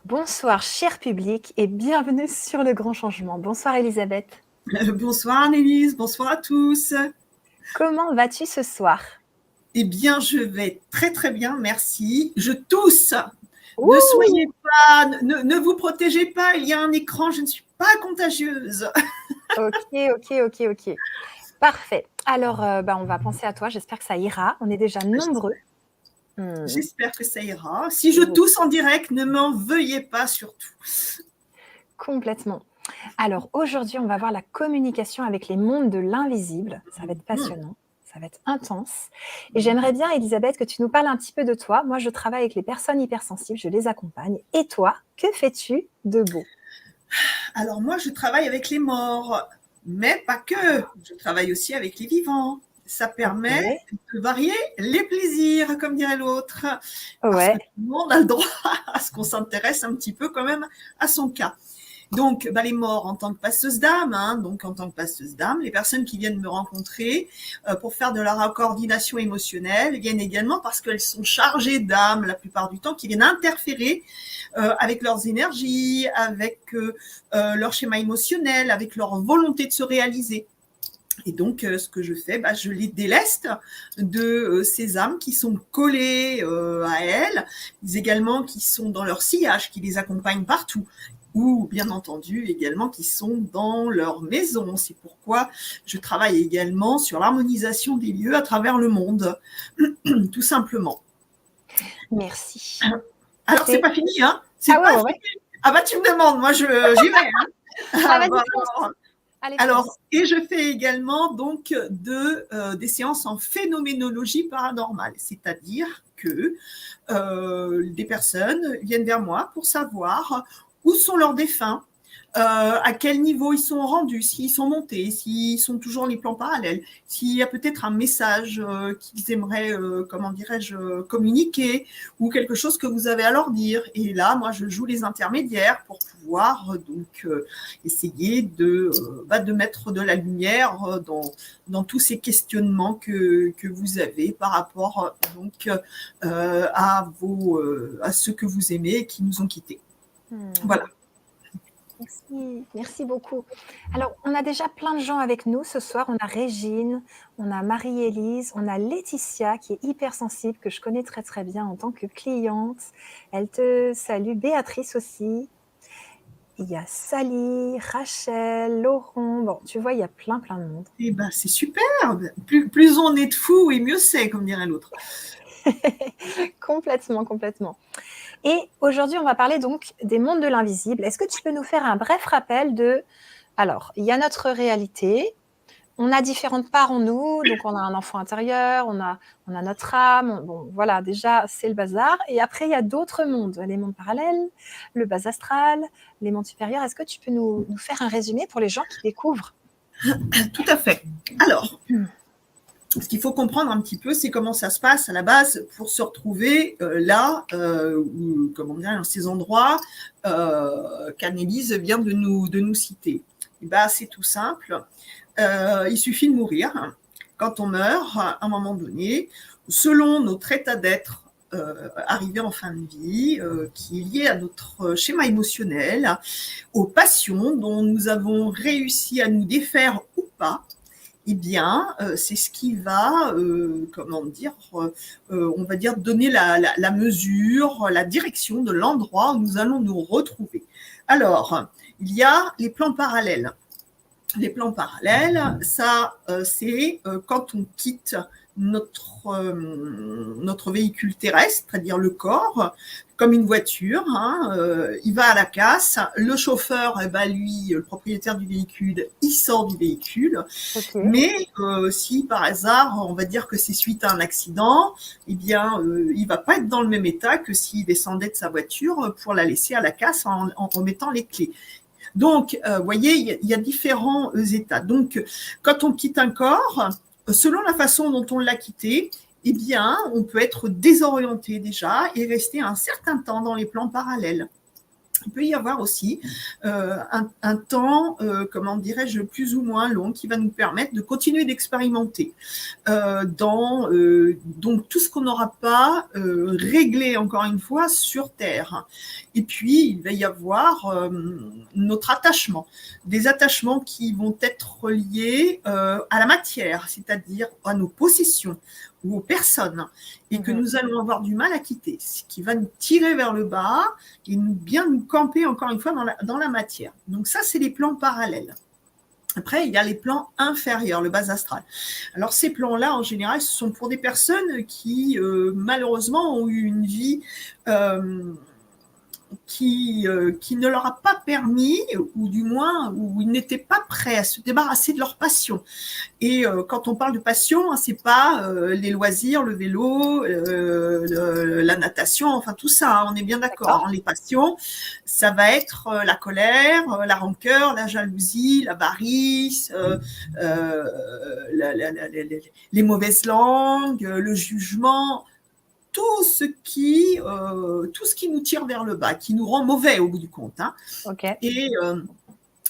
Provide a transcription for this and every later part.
Bonsoir, cher public, et bienvenue sur Le Grand Changement. Bonsoir, Elisabeth. Bonsoir Annelise, bonsoir à tous. Comment vas-tu ce soir? Eh bien, je vais très très bien, merci. Je tousse. Ne Ouh, soyez pas, ne vous protégez pas, il y a un écran, je ne suis pas contagieuse. ok. Parfait. Alors, on va penser à toi. J'espère que ça ira. On est déjà nombreux. J'espère que ça ira. Si je Oui, tousse en direct, ne m'en veuillez pas surtout. complètement. Alors, aujourd'hui, on va voir la communication avec les mondes de l'invisible. Ça va être passionnant. Ça va être intense. Et j'aimerais bien, Elisabeth, que tu nous parles un petit peu de toi. Moi, je travaille avec les personnes hypersensibles, je les accompagne. Et toi, que fais-tu de beau? Alors moi, je travaille avec les morts, mais pas que. Je travaille aussi avec les vivants. Ça Ok. permet de varier les plaisirs, comme dirait l'autre, parce que Ouais. tout le monde a le droit à ce qu'on s'intéresse un petit peu quand même à son cas. Donc, les morts en tant que passeuse d'âme, donc en tant que passeuse d'âme, les personnes qui viennent me rencontrer pour faire de la coordination émotionnelle viennent également parce qu'elles sont chargées d'âme la plupart du temps, qui viennent interférer avec leurs énergies, avec leur schéma émotionnel, avec leur volonté de se réaliser. Et donc, ce que je fais, je les déleste de ces âmes qui sont collées à elles, mais également qui sont dans leur sillage, qui les accompagnent partout, ou bien entendu également qui sont dans leur maison. C'est pourquoi je travaille également sur l'harmonisation des lieux à travers le monde, tout simplement. Merci. Alors, c'est C'est... pas fini, hein? Ah C'est ouais, pas ouais, fini. ouais. Ah tu me demandes, moi j'y vais. Hein. Ah, Ah, vas-y, fonce. Allez, alors, fonce. et je fais également donc des séances en phénoménologie paranormale, c'est-à-dire que des personnes viennent vers moi pour savoir où sont leurs défunts, à quel niveau ils sont rendus, s'ils sont montés, s'ils sont toujours les plans parallèles, s'il y a peut-être un message qu'ils aimeraient, comment dirais-je, communiquer, ou quelque chose que vous avez à leur dire. Et là, moi, je joue les intermédiaires pour pouvoir donc essayer de mettre de la lumière dans tous ces questionnements que vous avez par rapport donc à ceux que vous aimez et qui nous ont quittés. Voilà. Merci beaucoup. Alors, on a déjà plein de gens avec nous ce soir. On a Régine, on a Marie-Élise, on a Laetitia qui est hypersensible, que je connais très très bien en tant que cliente. Elle te salue. Béatrice aussi. Il y a Sally, Rachel, Laurent. Bon, tu vois, il y a plein de monde. Et c'est super. Plus on est de fous et mieux c'est, comme dirait l'autre. Complètement. Et aujourd'hui, on va parler donc des mondes de l'invisible. Est-ce que tu peux nous faire un bref rappel de... Alors, il y a notre réalité, on a différentes parts en nous, donc on a un enfant intérieur, on a notre âme, bon, voilà, déjà, c'est le bazar. Et après, il y a d'autres mondes, les mondes parallèles, le bas astral, les mondes supérieurs. Est-ce que tu peux nous faire un résumé pour les gens qui découvrent? Tout à fait. Alors, ce qu'il faut comprendre un petit peu, c'est comment ça se passe à la base pour se retrouver là, ou comment dire, dans ces endroits qu'Annelise vient de nous citer. Et c'est tout simple. Il suffit de mourir. Quand on meurt, à un moment donné, selon notre état d'être arrivé en fin de vie, qui est lié à notre schéma émotionnel, aux passions dont nous avons réussi à nous défaire ou pas, eh bien, c'est ce qui va, comment dire, on va dire, donner la mesure, la direction de l'endroit où nous allons nous retrouver. Alors, il y a les plans parallèles. Les plans parallèles, ça, c'est quand on quitte notre véhicule terrestre, c'est-à-dire le corps, comme une voiture, il va à la casse, le chauffeur, lui, le propriétaire du véhicule, il sort du véhicule, Ok. mais si par hasard, on va dire que c'est suite à un accident, eh bien, il va pas être dans le même état que s'il descendait de sa voiture pour la laisser à la casse en remettant les clés. Donc, vous voyez, il y a différents états. Donc, quand on quitte un corps, selon la façon dont on l'a quitté, eh bien, on peut être désorienté déjà et rester un certain temps dans les plans parallèles. il peut y avoir aussi un temps, comment dirais-je, plus ou moins long qui va nous permettre de continuer d'expérimenter donc tout ce qu'on n'aura pas réglé, encore une fois, sur Terre. Et puis, il va y avoir notre attachement, des attachements qui vont être liés à la matière, c'est-à-dire à nos possessions ou aux personnes, et que nous allons avoir du mal à quitter, ce qui va nous tirer vers le bas et bien nous camper, encore une fois, dans la matière. Donc ça, c'est les plans parallèles. Après, il y a les plans inférieurs, le bas astral. Alors, ces plans-là, en général, ce sont pour des personnes qui, malheureusement, ont eu une vie qui ne leur a pas permis, ou du moins, où ils n'étaient pas prêts à se débarrasser de leur passion. Et quand on parle de passion, c'est pas les loisirs, le vélo, la natation, enfin tout ça, on est bien d'accord. Les passions, ça va être la colère, la rancœur, la jalousie, l'avarice, les mauvaises langues, le jugement, tout ce qui nous tire vers le bas, qui nous rend mauvais au bout du compte. Hein. Okay.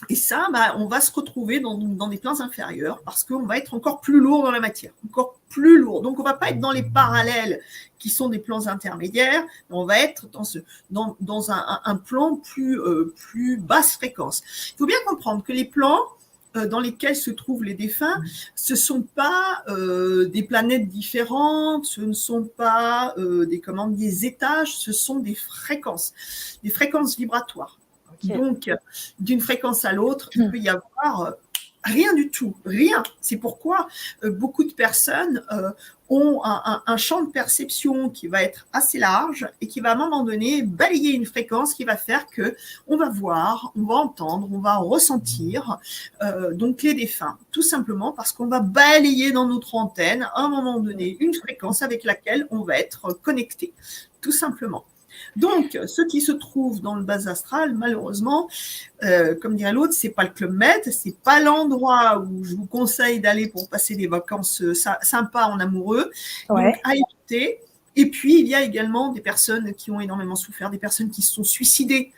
Et ça, on va se retrouver dans des plans inférieurs parce qu'on va être encore plus lourd dans la matière, encore plus lourd. Donc, on ne va pas être dans les parallèles qui sont des plans intermédiaires, mais on va être dans un plan plus basse fréquence. Il faut bien comprendre que les plans dans lesquels se trouvent les défunts, ce ne sont pas des planètes différentes, ce ne sont pas des étages, ce sont des fréquences vibratoires. Okay. Donc, d'une fréquence à l'autre, il peut y avoir rien du tout, rien. C'est pourquoi beaucoup de personnes ont un champ de perception qui va être assez large et qui va à un moment donné balayer une fréquence qui va faire que on va voir, on va entendre, on va ressentir donc les défunts, tout simplement parce qu'on va balayer dans notre antenne à un moment donné une fréquence avec laquelle on va être connecté, tout simplement. Donc, ceux qui se trouvent dans le bas astral, malheureusement, comme dirait l'autre, c'est pas le Club Med, c'est pas l'endroit où je vous conseille d'aller pour passer des vacances sympas en amoureux. Ouais. Donc, à éviter. Et puis, il y a également des personnes qui ont énormément souffert, des personnes qui se sont suicidées.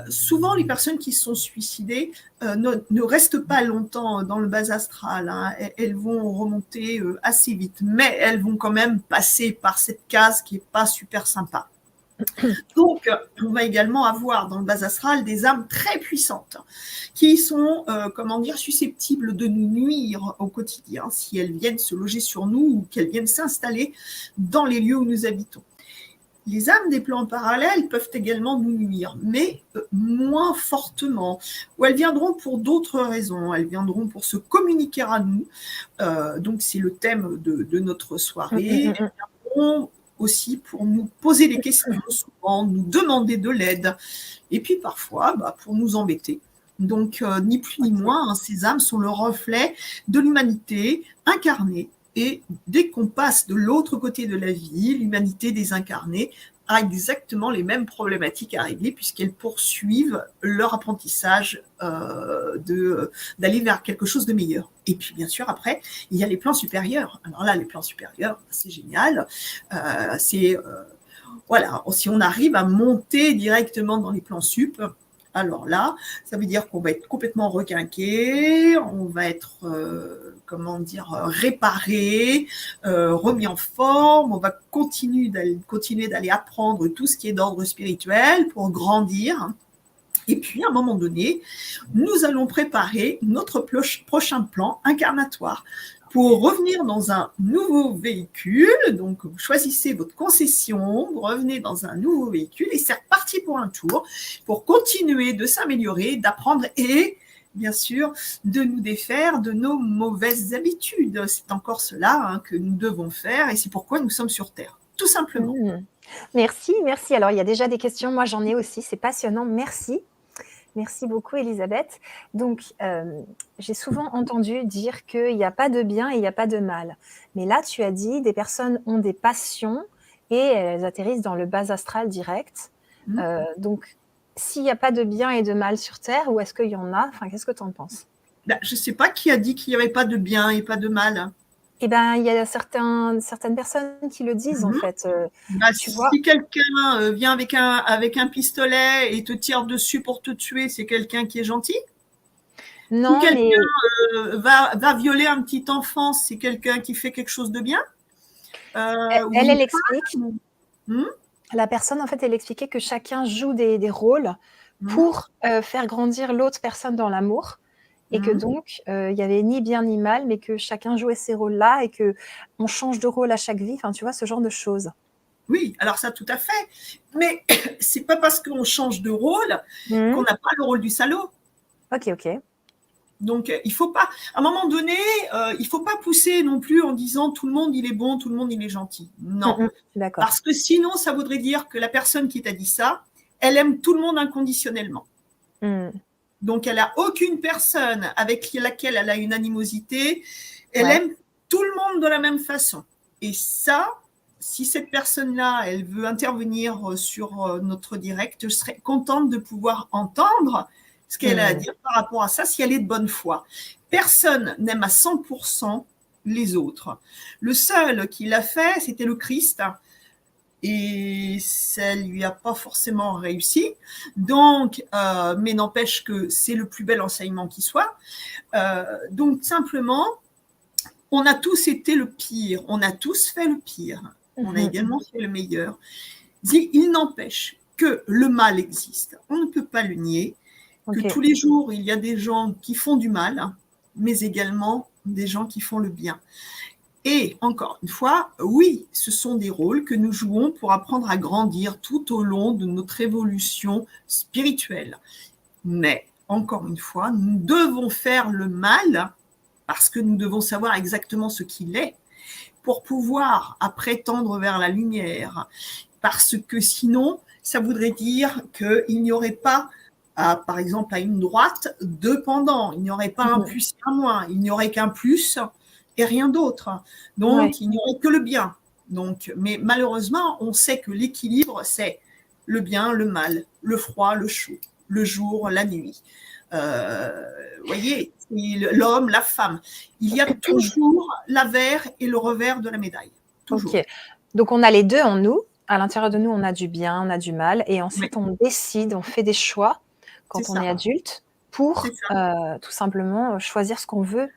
Souvent, les personnes qui se sont suicidées ne restent pas longtemps dans le bas astral. Hein. Elles vont remonter assez vite, mais elles vont quand même passer par cette case qui n'est pas super sympa. Donc, on va également avoir dans le bas astral des âmes très puissantes qui sont, susceptibles de nous nuire au quotidien si elles viennent se loger sur nous ou qu'elles viennent s'installer dans les lieux où nous habitons. Les âmes des plans parallèles peuvent également nous nuire, mais moins fortement, ou elles viendront pour d'autres raisons, elles viendront pour se communiquer à nous, donc c'est le thème de notre soirée, elles viendront aussi pour nous poser des questions, souvent nous demander de l'aide, et puis parfois pour nous embêter. Donc, ni plus ni moins, ces âmes sont le reflet de l'humanité incarnée. Et dès qu'on passe de l'autre côté de la vie, l'humanité désincarnée a exactement les mêmes problématiques à régler puisqu'elles poursuivent leur apprentissage d'aller vers quelque chose de meilleur. Et puis, bien sûr, après, il y a les plans supérieurs. Alors là, les plans supérieurs, c'est génial. Si on arrive à monter directement dans les plans sup, alors là, ça veut dire qu'on va être complètement requinqué, on va être, réparé, remis en forme, on va continuer d'aller apprendre tout ce qui est d'ordre spirituel pour grandir. Et puis, à un moment donné, nous allons préparer notre prochain plan incarnatoire pour revenir dans un nouveau véhicule. Donc, vous choisissez votre concession, vous revenez dans un nouveau véhicule et c'est reparti pour un tour pour continuer de s'améliorer, d'apprendre et, bien sûr, de nous défaire de nos mauvaises habitudes. C'est encore cela que nous devons faire et c'est pourquoi nous sommes sur Terre, tout simplement. Merci. Alors, il y a déjà des questions. Moi, j'en ai aussi. C'est passionnant. Merci. Merci beaucoup, Elisabeth. Donc, j'ai souvent entendu dire qu'il n'y a pas de bien et il n'y a pas de mal. Mais là, tu as dit des personnes ont des passions et elles atterrissent dans le bas astral direct. Donc, s'il n'y a pas de bien et de mal sur Terre, ou est-ce qu'il y en a ? Enfin, qu'est-ce que tu en penses ? Je ne sais pas qui a dit qu'il n'y avait pas de bien et pas de mal. Eh ben, il y a certaines personnes qui le disent, en fait. Bah, Tu vois? si quelqu'un vient avec un pistolet et te tire dessus pour te tuer, c'est quelqu'un qui est gentil. Si Non, mais quelqu'un va violer un petit enfant, c'est quelqu'un qui fait quelque chose de bien. Ou elle une explique. femme. Hmm. La personne, en fait, elle expliquait que chacun joue des rôles Hmm. pour faire grandir l'autre personne dans l'amour. Et que Hmm. donc, il n'y avait ni bien ni mal, mais que chacun jouait ces rôles-là et qu'on change de rôle à chaque vie. Enfin, tu vois, ce genre de choses. Oui, alors ça, tout à fait. Mais c'est pas parce qu'on change de rôle qu'on Mmh. n'a pas le rôle du salaud. Ok, ok. Donc, il faut pas, à un moment donné, il faut pas pousser non plus en disant tout le monde il est bon, tout le monde il est gentil. Non, Je suis d'accord. parce que sinon, ça voudrait dire que la personne qui t'a dit ça, elle aime tout le monde inconditionnellement. Mmh. Donc, elle a aucune personne avec laquelle elle a une animosité. Elle Ouais. aime tout le monde de la même façon. Et ça, si cette personne-là, elle veut intervenir sur notre direct, je serais contente de pouvoir entendre ce qu'elle a à Mmh. dire par rapport à ça, si elle est de bonne foi. Personne n'aime à 100% les autres. Le seul qui l'a fait, c'était le Christ. Et ça lui a pas forcément réussi. Donc, mais n'empêche que c'est le plus bel enseignement qui soit. Donc, simplement, on a tous été le pire. On a tous fait le pire. On a Mmh. également fait le meilleur. Il n'empêche que le mal existe. On ne peut pas le nier. Que Ok. tous les jours, il y a des gens qui font du mal, mais également des gens qui font le bien. Et encore une fois, oui, ce sont des rôles que nous jouons pour apprendre à grandir tout au long de notre évolution spirituelle. Mais encore une fois, nous devons faire le mal parce que nous devons savoir exactement ce qu'il est pour pouvoir après tendre vers la lumière. Parce que sinon, ça voudrait dire qu'il n'y aurait pas, par exemple, à une droite, deux pendants. Il n'y aurait pas un Mmh. plus et un moins. Il n'y aurait qu'un plus et rien d'autre. Ouais. Donc, il n'y aurait que le bien. Donc, mais malheureusement, on sait que l'équilibre, c'est le bien, le mal, le froid, le chaud, le jour, la nuit. Voyez, l'homme, la femme. Il y a toujours l'avers et le revers de la médaille. Ok. Toujours. Donc, on a les deux en nous. À l'intérieur de nous, on a du bien, on a du mal. Et Oui, ensuite, on décide, on fait des choix c'est quand on est ça. adulte C'est pour ça. tout simplement choisir ce qu'on veut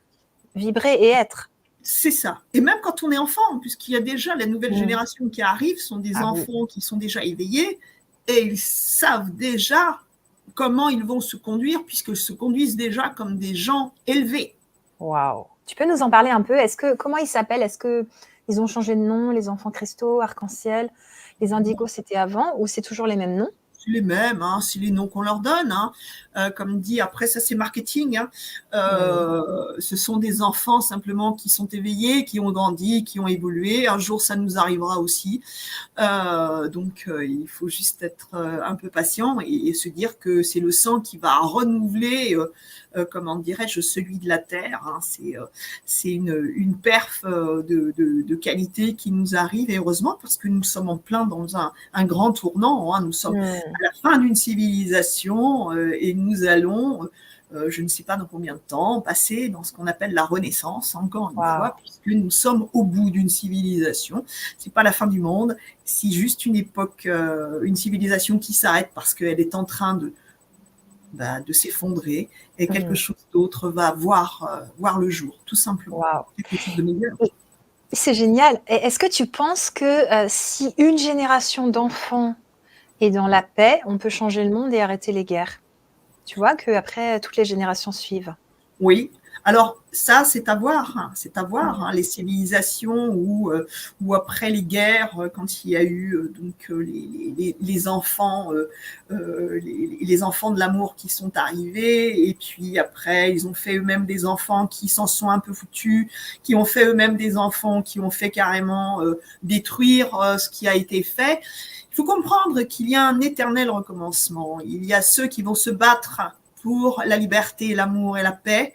vibrer et être. C'est ça. Et même quand on est enfant, puisqu'il y a déjà la nouvelle Mmh. génération qui arrive, sont des Ah oui. enfants qui sont déjà éveillés et ils savent déjà comment ils vont se conduire puisqu'ils se conduisent déjà comme des gens élevés. Waouh! Tu peux nous en parler un peu? Comment ils s'appellent? Est-ce qu'ils ont changé de nom, les enfants cristaux, arc-en-ciel? Les indigos, c'était avant ou c'est toujours les mêmes noms? C'est les mêmes, hein, c'est les noms qu'on leur donne. Hein. Comme dit, après ça c'est marketing. Hein. Mmh. Ce sont des enfants simplement qui sont éveillés, qui ont grandi, qui ont évolué. Un jour ça nous arrivera aussi. Donc il faut juste être un peu patient et se dire que c'est le sang qui va renouveler, comment dirais-je, celui de la terre. Hein. C'est une perf de qualité qui nous arrive et heureusement parce que nous sommes en plein dans un grand tournant. Hein. Nous sommes Mmh. à la fin d'une civilisation et nous allons je ne sais pas dans combien de temps, passer dans ce qu'on appelle la Renaissance, encore une Waouh! fois, puisque nous sommes au bout d'une civilisation. C'est pas la fin du monde, c'est juste une époque, une civilisation qui s'arrête parce qu'elle est en train de s'effondrer et quelque Mmh. chose d'autre va voir le jour, tout simplement. Waouh! Quelque chose de meilleur. Et c'est génial. Et est-ce que tu penses que si une génération d'enfants est dans la paix, on peut changer le monde et arrêter les guerres? Tu vois qu'après, toutes les générations suivent? Oui. Alors ça, c'est à voir. Hein. C'est à Mmh. voir. Hein. Les civilisations où après les guerres, quand il y a eu donc les enfants, les enfants de l'amour qui sont arrivés, et puis après ils ont fait eux-mêmes des enfants qui s'en sont un peu foutus, qui ont fait eux-mêmes des enfants qui ont fait carrément détruire ce qui a été fait. Il faut comprendre qu'il y a un éternel recommencement. Il y a ceux qui vont se battre pour la liberté, l'amour et la paix.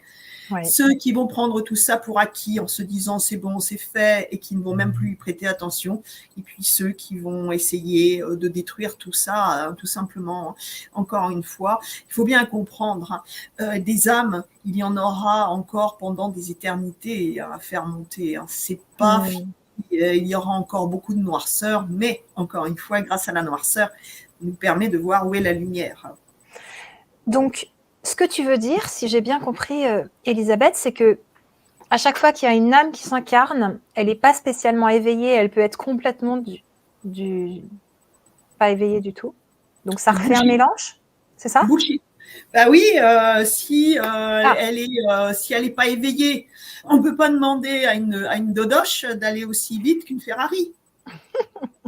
Ouais. Ceux qui vont prendre tout ça pour acquis en se disant c'est bon, c'est fait et qui ne vont même plus y prêter attention. Et puis ceux qui vont essayer de détruire tout ça, tout simplement. Encore une fois, il faut bien comprendre, des âmes, il y en aura encore pendant des éternités à faire monter. C'est pas fini. Il y aura encore beaucoup de noirceur, mais encore une fois, grâce à la noirceur, nous permet de voir où est la lumière. Donc, ce que tu veux dire, si j'ai bien compris, Elisabeth, c'est que à chaque fois qu'il y a une âme qui s'incarne, elle n'est pas spécialement éveillée, elle peut être complètement pas éveillée du tout. Donc ça refait un mélange, c'est ça? Bullshit. Bah oui, si elle est pas éveillée, on peut pas demander à une dodoche d'aller aussi vite qu'une Ferrari.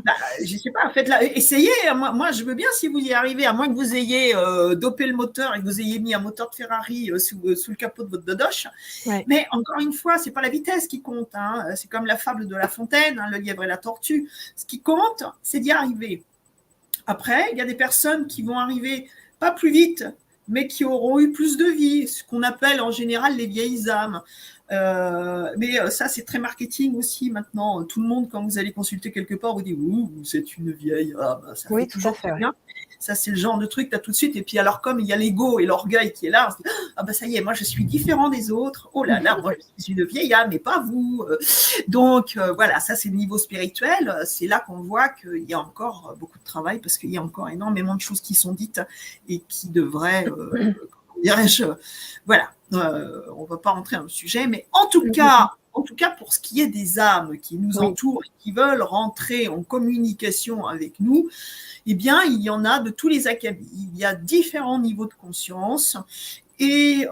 Bah, je sais pas, faites-la, essayez. Moi, je veux bien si vous y arrivez, à moins que vous ayez dopé le moteur et que vous ayez mis un moteur de Ferrari sous le capot de votre dodoche. Ouais. Mais encore une fois, c'est pas la vitesse qui compte. Hein. C'est comme la fable de La Fontaine, hein, le lièvre et la tortue. Ce qui compte, c'est d'y arriver. Après, il y a des personnes qui vont arriver pas plus vite, mais qui auront eu plus de vie, ce qu'on appelle en général les vieilles âmes. Mais ça, c'est très marketing aussi maintenant. Tout le monde, quand vous allez consulter quelque part, vous dit « Ouh, c'est une vieille âme ». Ça Oui, fait tout toujours à fait, très bien. Ça, c'est le genre de truc, tu as tout de suite. Et puis alors, comme il y a l'ego et l'orgueil qui est là, on se dit « Ah bah ça y est, moi, je suis différent des autres. Oh là là, moi, je suis une vieille âme, mais pas vous. » Donc, voilà, ça, c'est le niveau spirituel. C'est là qu'on voit qu'il y a encore beaucoup de travail parce qu'il y a encore énormément de choses qui sont dites et qui devraient, comment dirais-je, voilà. On ne va pas rentrer dans le sujet, mais en tout cas, pour ce qui est des âmes qui nous entourent et qui veulent rentrer en communication avec nous, eh bien, il y en a de tous les acabits. Il y a différents niveaux de conscience et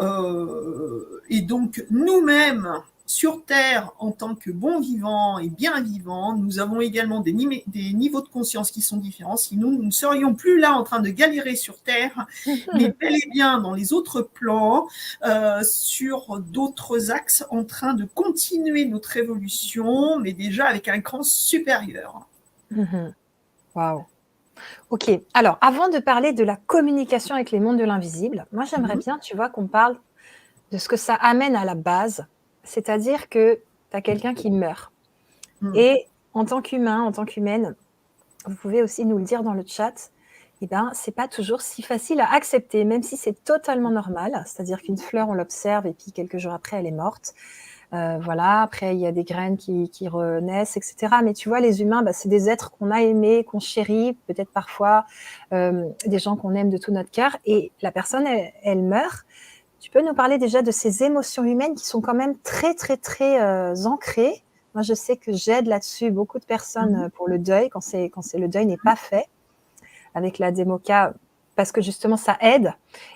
donc nous-mêmes, sur Terre, en tant que bons vivants et bien vivants, nous avons également des niveaux de conscience qui sont différents. Sinon, nous ne serions plus là en train de galérer sur Terre, mais bel et bien dans les autres plans, sur d'autres axes, en train de continuer notre évolution, mais déjà avec un cran supérieur. Waouh. Ok, alors avant de parler de la communication avec les mondes de l'invisible, moi j'aimerais bien, tu vois, qu'on parle de ce que ça amène à la base. C'est-à-dire que tu as quelqu'un qui meurt. Et en tant qu'humain, en tant qu'humaine, vous pouvez aussi nous le dire dans le chat, eh ben, c'est pas toujours si facile à accepter, même si c'est totalement normal. C'est-à-dire qu'une fleur, on l'observe et puis quelques jours après, elle est morte. Voilà, après, il y a des graines qui renaissent, etc. Mais tu vois, les humains, bah, c'est des êtres qu'on a aimés, qu'on chérit, peut-être parfois des gens qu'on aime de tout notre cœur. Et la personne, elle meurt. Tu peux nous parler déjà de ces émotions humaines qui sont quand même très, très, très ancrées. Moi, je sais que j'aide là-dessus beaucoup de personnes pour le deuil, quand le deuil n'est pas fait, avec la Démoca, parce que justement, ça aide.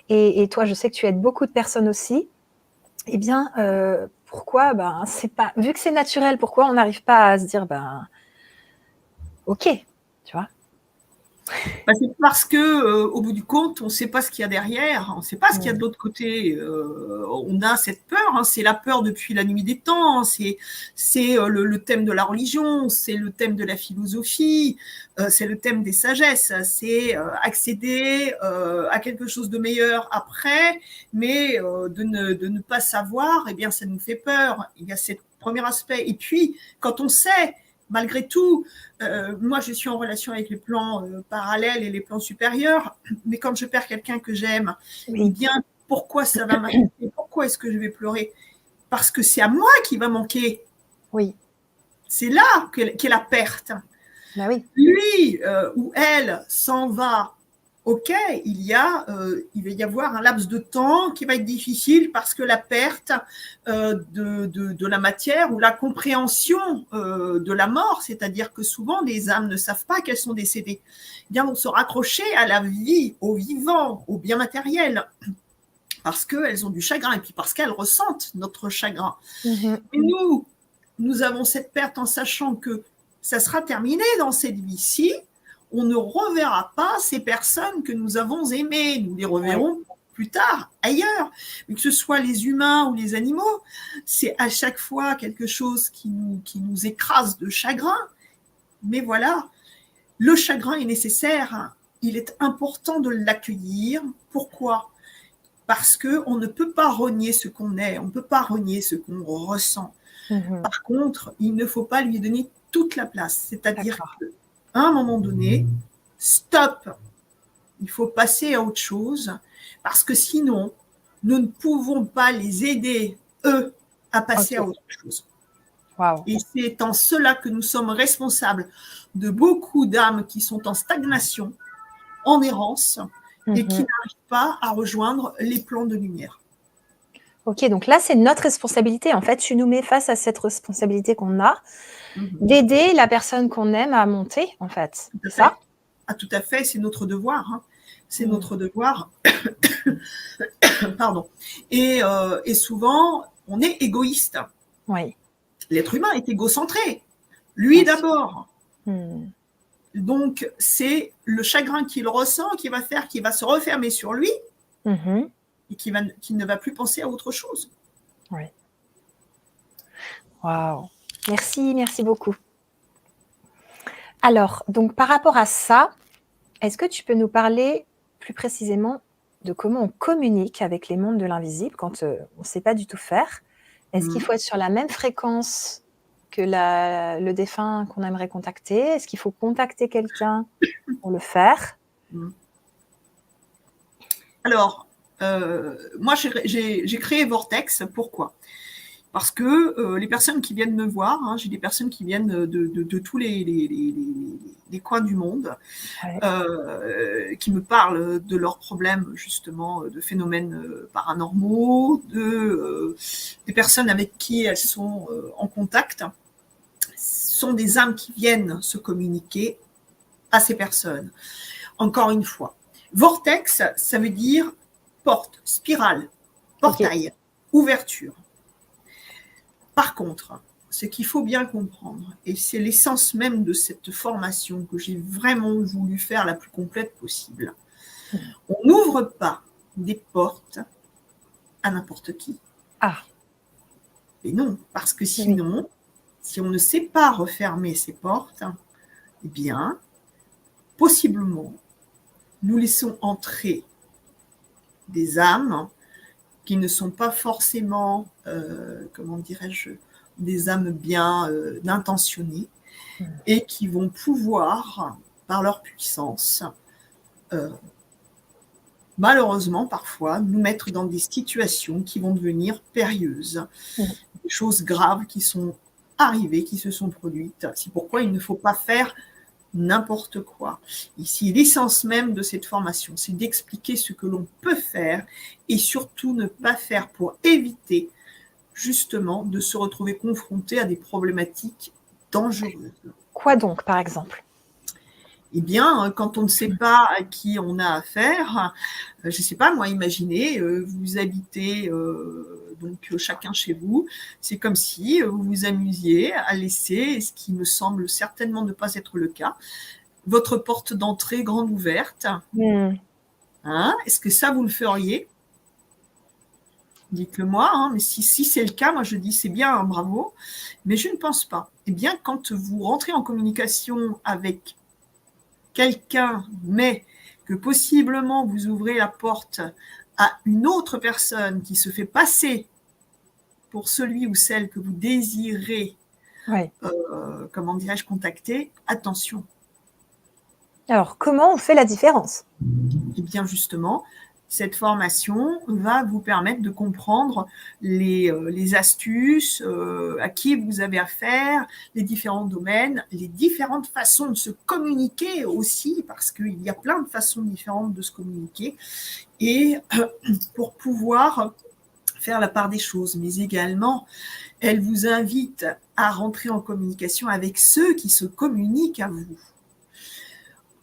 Et toi, je sais que tu aides beaucoup de personnes aussi. Eh bien, pourquoi c'est pas, vu que c'est naturel, pourquoi on n'arrive pas à se dire, ok, tu vois? C'est parce que, au bout du compte, on ne sait pas ce qu'il y a derrière, on ne sait pas ce qu'il y a de l'autre côté. On a cette peur, hein, c'est la peur depuis la nuit des temps, c'est le thème de la religion, c'est le thème de la philosophie, c'est le thème des sagesses, c'est accéder à quelque chose de meilleur après, mais de ne pas savoir, eh bien, ça nous fait peur. Il y a ce premier aspect. Et puis, quand on sait, malgré tout, moi, je suis en relation avec les plans parallèles et les plans supérieurs, mais quand je perds quelqu'un que j'aime, eh bien, pourquoi ça va m'affecter? Pourquoi est-ce que je vais pleurer? Parce que c'est à moi qui va manquer. Oui. C'est là qu'est la perte. Bah oui. Lui ou elle s'en va. Ok, il va y avoir un laps de temps qui va être difficile parce que la perte de la matière ou la compréhension de la mort, c'est-à-dire que souvent les âmes ne savent pas qu'elles sont décédées, eh bien, vont se raccrocher à la vie, au vivant, au bien matériel, parce qu'elles ont du chagrin et puis parce qu'elles ressentent notre chagrin. Et nous avons cette perte en sachant que ça sera terminé dans cette vie-ci. On ne reverra pas ces personnes que nous avons aimées. Nous les reverrons plus tard, ailleurs. Mais que ce soit les humains ou les animaux, c'est à chaque fois quelque chose qui nous écrase de chagrin. Mais voilà, le chagrin est nécessaire. Il est important de l'accueillir. Pourquoi ? parce qu'on ne peut pas renier ce qu'on est, on ne peut pas renier ce qu'on ressent. Par contre, il ne faut pas lui donner toute la place. C'est-à-dire qu'à un moment donné, stop, il faut passer à autre chose, parce que sinon, nous ne pouvons pas les aider, eux, à passer à autre chose. Wow. Et c'est en cela que nous sommes responsables de beaucoup d'âmes qui sont en stagnation, en errance, et qui n'arrivent pas à rejoindre les plans de lumière. Ok, donc là, c'est notre responsabilité. En fait, tu nous mets face à cette responsabilité qu'on a, d'aider la personne qu'on aime à monter, en fait. C'est ça ? Ah, tout à fait, c'est notre devoir. Hein. C'est notre devoir. Pardon. Et souvent, on est égoïste. Oui. L'être humain est égocentré. Lui d'abord. Donc, c'est le chagrin qu'il ressent qui va faire qu'il va se refermer sur lui et qui ne va plus penser à autre chose. Oui. Waouh. Merci beaucoup. Alors, donc par rapport à ça, est-ce que tu peux nous parler plus précisément de comment on communique avec les mondes de l'invisible quand on ne sait pas du tout faire ? Est-ce qu'il faut être sur la même fréquence que le défunt qu'on aimerait contacter ? Est-ce qu'il faut contacter quelqu'un pour le faire ? Alors, moi, j'ai créé Vortex. Pourquoi ? Parce que les personnes qui viennent me voir, hein, j'ai des personnes qui viennent de tous les coins du monde, qui me parlent de leurs problèmes, justement, de phénomènes paranormaux, des personnes avec qui elles sont en contact. Ce sont des âmes qui viennent se communiquer à ces personnes. Encore une fois, vortex, ça veut dire porte, spirale, portail, ouverture. Par contre, ce qu'il faut bien comprendre, et c'est l'essence même de cette formation que j'ai vraiment voulu faire la plus complète possible, on n'ouvre pas des portes à n'importe qui. Ah. Et non, parce que sinon, si on ne sait pas refermer ces portes, eh bien, possiblement, nous laissons entrer des âmes qui ne sont pas forcément, comment dirais-je, des âmes bien intentionnées et qui vont pouvoir, par leur puissance, malheureusement parfois, nous mettre dans des situations qui vont devenir périlleuses, des choses graves qui sont arrivées, qui se sont produites. C'est pourquoi il ne faut pas faire n'importe quoi. Ici, l'essence même de cette formation, c'est d'expliquer ce que l'on peut faire et surtout ne pas faire pour éviter justement de se retrouver confronté à des problématiques dangereuses. Quoi donc, par exemple ? Eh bien, quand on ne sait pas à qui on a affaire, je ne sais pas, moi, imaginez, vous habitez donc chacun chez vous, c'est comme si vous vous amusiez à laisser, ce qui me semble certainement ne pas être le cas, votre porte d'entrée grande ouverte. Hein, est-ce que ça, vous le feriez ? Dites-le moi, hein, mais si c'est le cas, moi je dis c'est bien, hein, bravo, mais je ne pense pas. Eh bien, quand vous rentrez en communication avec quelqu'un, mais que possiblement vous ouvrez la porte à une autre personne qui se fait passer pour celui ou celle que vous désirez, comment dirais-je, contacter, attention. Alors, comment on fait la différence ? Eh bien, justement, cette formation va vous permettre de comprendre les astuces, à qui vous avez affaire, les différents domaines, les différentes façons de se communiquer aussi, parce qu'il y a plein de façons différentes de se communiquer, et pour pouvoir faire la part des choses. Mais également, elle vous invite à rentrer en communication avec ceux qui se communiquent à vous.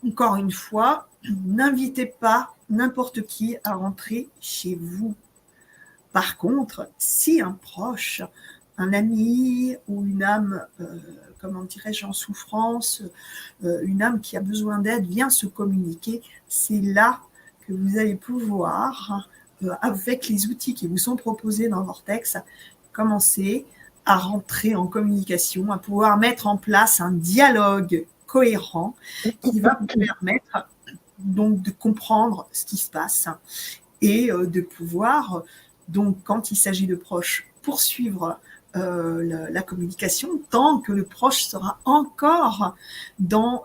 Encore une fois, n'invitez pas n'importe qui à rentrer chez vous. Par contre, si un proche, un ami ou une âme, comment dirais-je, en souffrance, une âme qui a besoin d'aide vient se communiquer, c'est là que vous allez pouvoir, avec les outils qui vous sont proposés dans Vortex, commencer à rentrer en communication, à pouvoir mettre en place un dialogue cohérent qui va vous permettre donc de comprendre ce qui se passe et de pouvoir, donc quand il s'agit de proches, poursuivre la communication tant que le proche sera encore dans,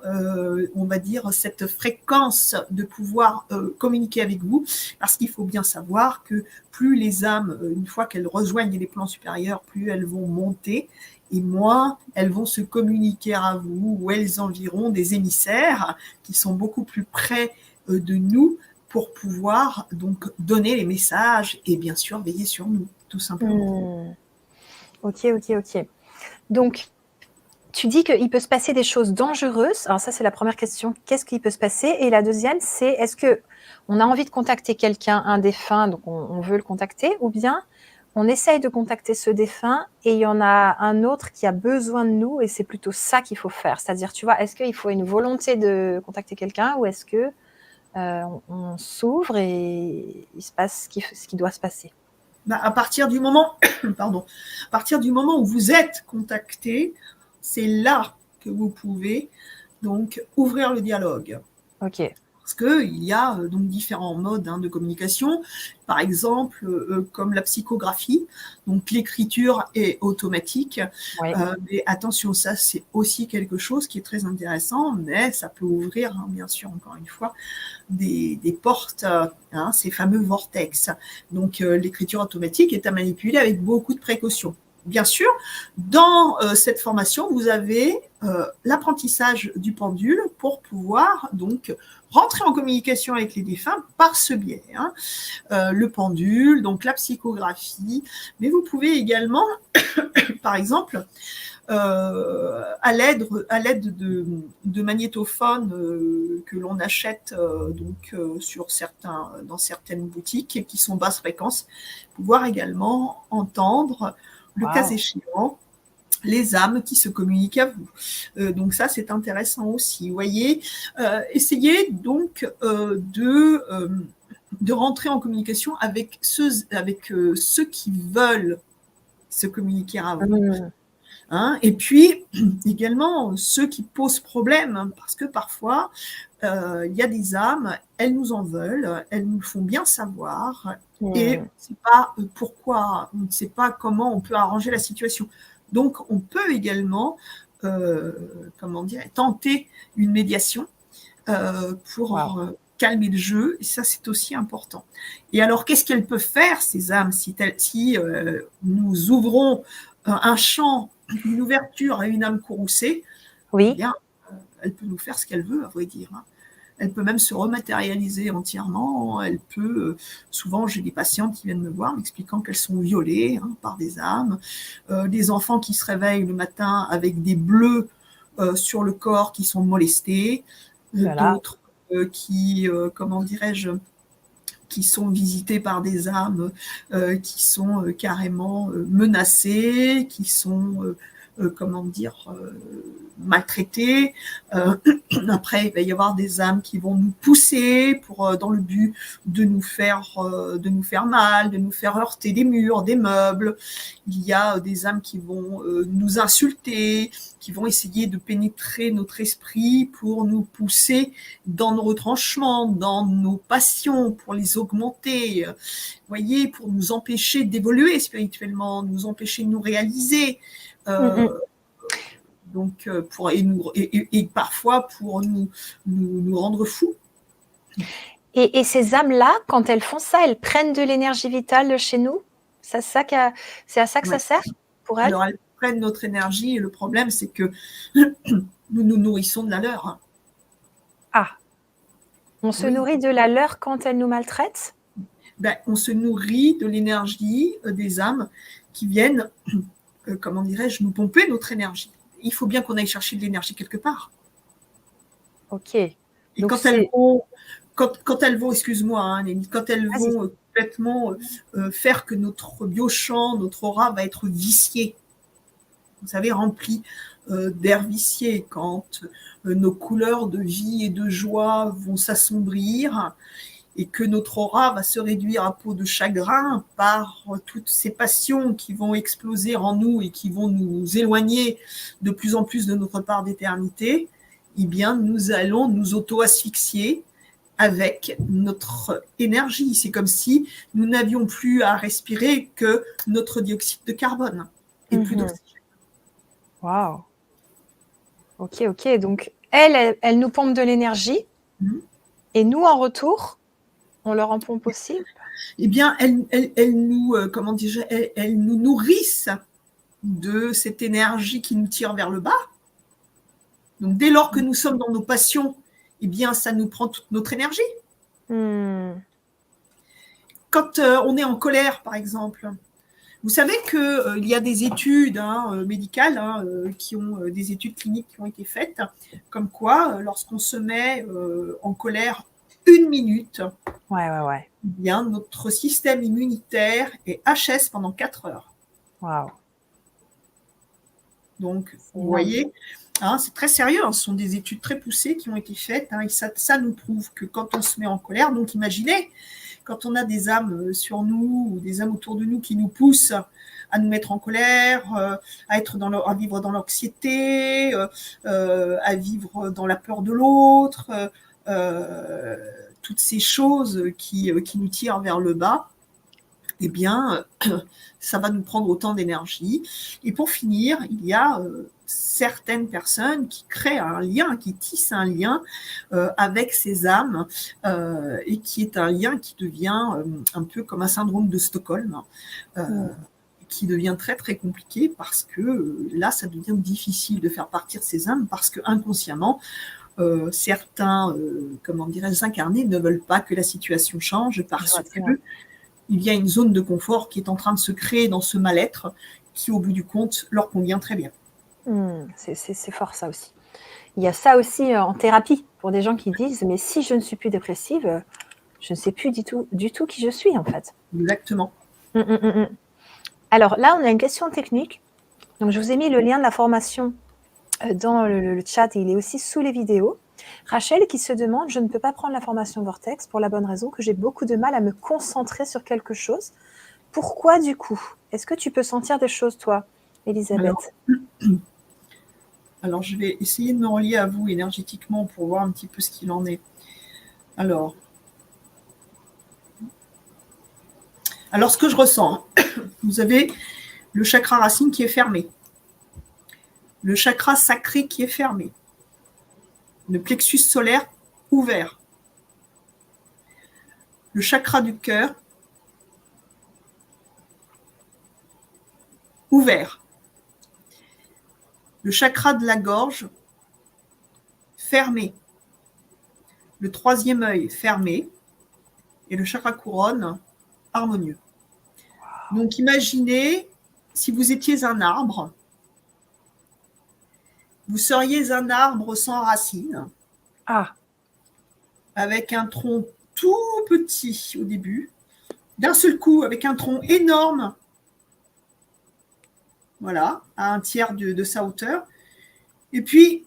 on va dire, cette fréquence de pouvoir communiquer avec vous, parce qu'il faut bien savoir que plus les âmes, une fois qu'elles rejoignent les plans supérieurs, plus elles vont monter, et moins elles vont se communiquer à vous, ou elles environt des émissaires qui sont beaucoup plus près de nous pour pouvoir donc donner les messages et bien sûr veiller sur nous, tout simplement. Ok. Donc, tu dis qu'il peut se passer des choses dangereuses. Alors ça, c'est la première question. Qu'est-ce qui peut se passer? Et la deuxième, c'est est-ce qu'on a envie de contacter quelqu'un, un défunt, donc on veut le contacter, ou bien on essaye de contacter ce défunt et il y en a un autre qui a besoin de nous et c'est plutôt ça qu'il faut faire. C'est-à-dire, tu vois, est-ce qu'il faut une volonté de contacter quelqu'un ou est-ce que on s'ouvre et il se passe ce qui doit se passer? À partir du moment, à partir du moment où vous êtes contacté, c'est là que vous pouvez donc ouvrir le dialogue. Ok. Parce qu'il y a donc différents modes de communication, par exemple comme la psychographie, donc l'écriture est automatique, Oui. mais attention, ça c'est aussi quelque chose qui est très intéressant, mais ça peut ouvrir, bien sûr, encore une fois, des portes, ces fameux vortex. Donc l'écriture automatique est à manipuler avec beaucoup de précautions. Bien sûr, dans cette formation, vous avez l'apprentissage du pendule pour pouvoir donc rentrer en communication avec les défunts par ce biais. Le pendule, donc la psychographie, mais vous pouvez également, par exemple, à l'aide de magnétophones que l'on achète dans certaines boutiques qui sont basse fréquence, pouvoir également entendre, le cas échéant, les âmes qui se communiquent à vous. Donc ça, c'est intéressant aussi. Vous voyez, essayez donc de rentrer en communication avec ceux qui veulent se communiquer à vous. Et puis, également, ceux qui posent problème, parce que parfois, il y a des âmes, elles nous en veulent, elles nous font bien savoir, et on ne sait pas pourquoi, on ne sait pas comment on peut arranger la situation. Donc, on peut également, tenter une médiation pour calmer le jeu, et ça, c'est aussi important. Et alors, qu'est-ce qu'elles peuvent faire, ces âmes, si nous ouvrons un champ, une ouverture à une âme courroucée, oui. Eh bien, elle peut nous faire ce qu'elle veut, à vrai dire. Elle peut même se rematérialiser entièrement. Elle peut, souvent, j'ai des patientes qui viennent me voir m'expliquant qu'elles sont violées par des âmes, des enfants qui se réveillent le matin avec des bleus sur le corps qui sont molestés, d'autres qui, qui sont visités par des âmes qui sont carrément menacées, qui sont, maltraités. Après, il va y avoir des âmes qui vont nous pousser dans le but de nous faire mal, de nous faire heurter des murs, des meubles. Il y a des âmes qui vont nous insulter, qui vont essayer de pénétrer notre esprit pour nous pousser dans nos retranchements, dans nos passions, pour les augmenter, vous voyez, pour nous empêcher d'évoluer spirituellement, nous empêcher de nous réaliser. Donc, et parfois pour nous rendre fous. Et ces âmes-là, quand elles font ça, elles prennent de l'énergie vitale de chez nous? C'est à ça que ça sert pour elles? Alors, elles prennent notre énergie et le problème, c'est que nous nous nourrissons de la leur. Ah, on se nourrit de la leur quand elles nous maltraitent? On se nourrit de l'énergie des âmes qui viennent, nous pomper notre énergie. Il faut bien qu'on aille chercher de l'énergie quelque part. Ok. Et donc quand elles vont, excuse-moi, quand elles vont complètement faire que notre biochamp, notre aura va être vicié, vous savez, rempli d'air vicié, quand nos couleurs de vie et de joie vont s'assombrir, et que notre aura va se réduire à peau de chagrin par toutes ces passions qui vont exploser en nous et qui vont nous éloigner de plus en plus de notre part d'éternité, eh bien, nous allons nous auto-asphyxier avec notre énergie. C'est comme si nous n'avions plus à respirer que notre dioxyde de carbone et plus d'oxygène. Waouh. Ok. Donc, elle nous pompe de l'énergie et nous, en retour, on leur en pompe aussi? Eh bien, elle nous, elle nous nourrissent de cette énergie qui nous tire vers le bas. Donc, dès lors que nous sommes dans nos passions, eh bien, ça nous prend toute notre énergie. Quand on est en colère, par exemple, vous savez qu'il y a des études médicales, qui ont des études cliniques qui ont été faites, comme quoi, lorsqu'on se met en colère 1 minute, Ouais. eh bien, notre système immunitaire est HS pendant 4 heures. Waouh. Donc, vous voyez, c'est très sérieux, ce sont des études très poussées qui ont été faites, et ça nous prouve que quand on se met en colère, donc imaginez, quand on a des âmes sur nous ou des âmes autour de nous qui nous poussent à nous mettre en colère, à vivre dans l'anxiété, à vivre dans la peur de l'autre, toutes ces choses qui nous tirent vers le bas, eh bien, ça va nous prendre autant d'énergie. Et pour finir, il y a certaines personnes qui créent un lien, qui tissent un lien avec ces âmes, et qui est un lien qui devient un peu comme un syndrome de Stockholm, qui devient très très compliqué parce que là, ça devient difficile de faire partir ces âmes parce que inconsciemment, certains, incarnés ne veulent pas que la situation change parce que il y a une zone de confort qui est en train de se créer dans ce mal-être qui, au bout du compte, leur convient très bien. C'est fort, ça aussi. Il y a ça aussi en thérapie, pour des gens qui disent « Mais si je ne suis plus dépressive, je ne sais plus du tout qui je suis, en fait. » Exactement. Alors là, on a une question technique. Donc, je vous ai mis le lien de la formation dans le chat et il est aussi sous les vidéos. Rachel qui se demande « Je ne peux pas prendre la formation Vortex pour la bonne raison que j'ai beaucoup de mal à me concentrer sur quelque chose. Pourquoi du coup? Est-ce que tu peux sentir des choses, toi, Elisabeth? » Alors, je vais essayer de me relier à vous énergétiquement pour voir un petit peu ce qu'il en est. Alors, ce que je ressens, vous avez le chakra racine qui est fermé, le chakra sacré qui est fermé, le plexus solaire ouvert, le chakra du cœur ouvert, le chakra de la gorge fermé, le 3e œil fermé et le chakra couronne harmonieux. Donc imaginez si vous étiez un arbre, vous seriez un arbre sans racines, avec un tronc tout petit au début, d'un seul coup avec un tronc énorme, voilà, à 1/3 de sa hauteur, et puis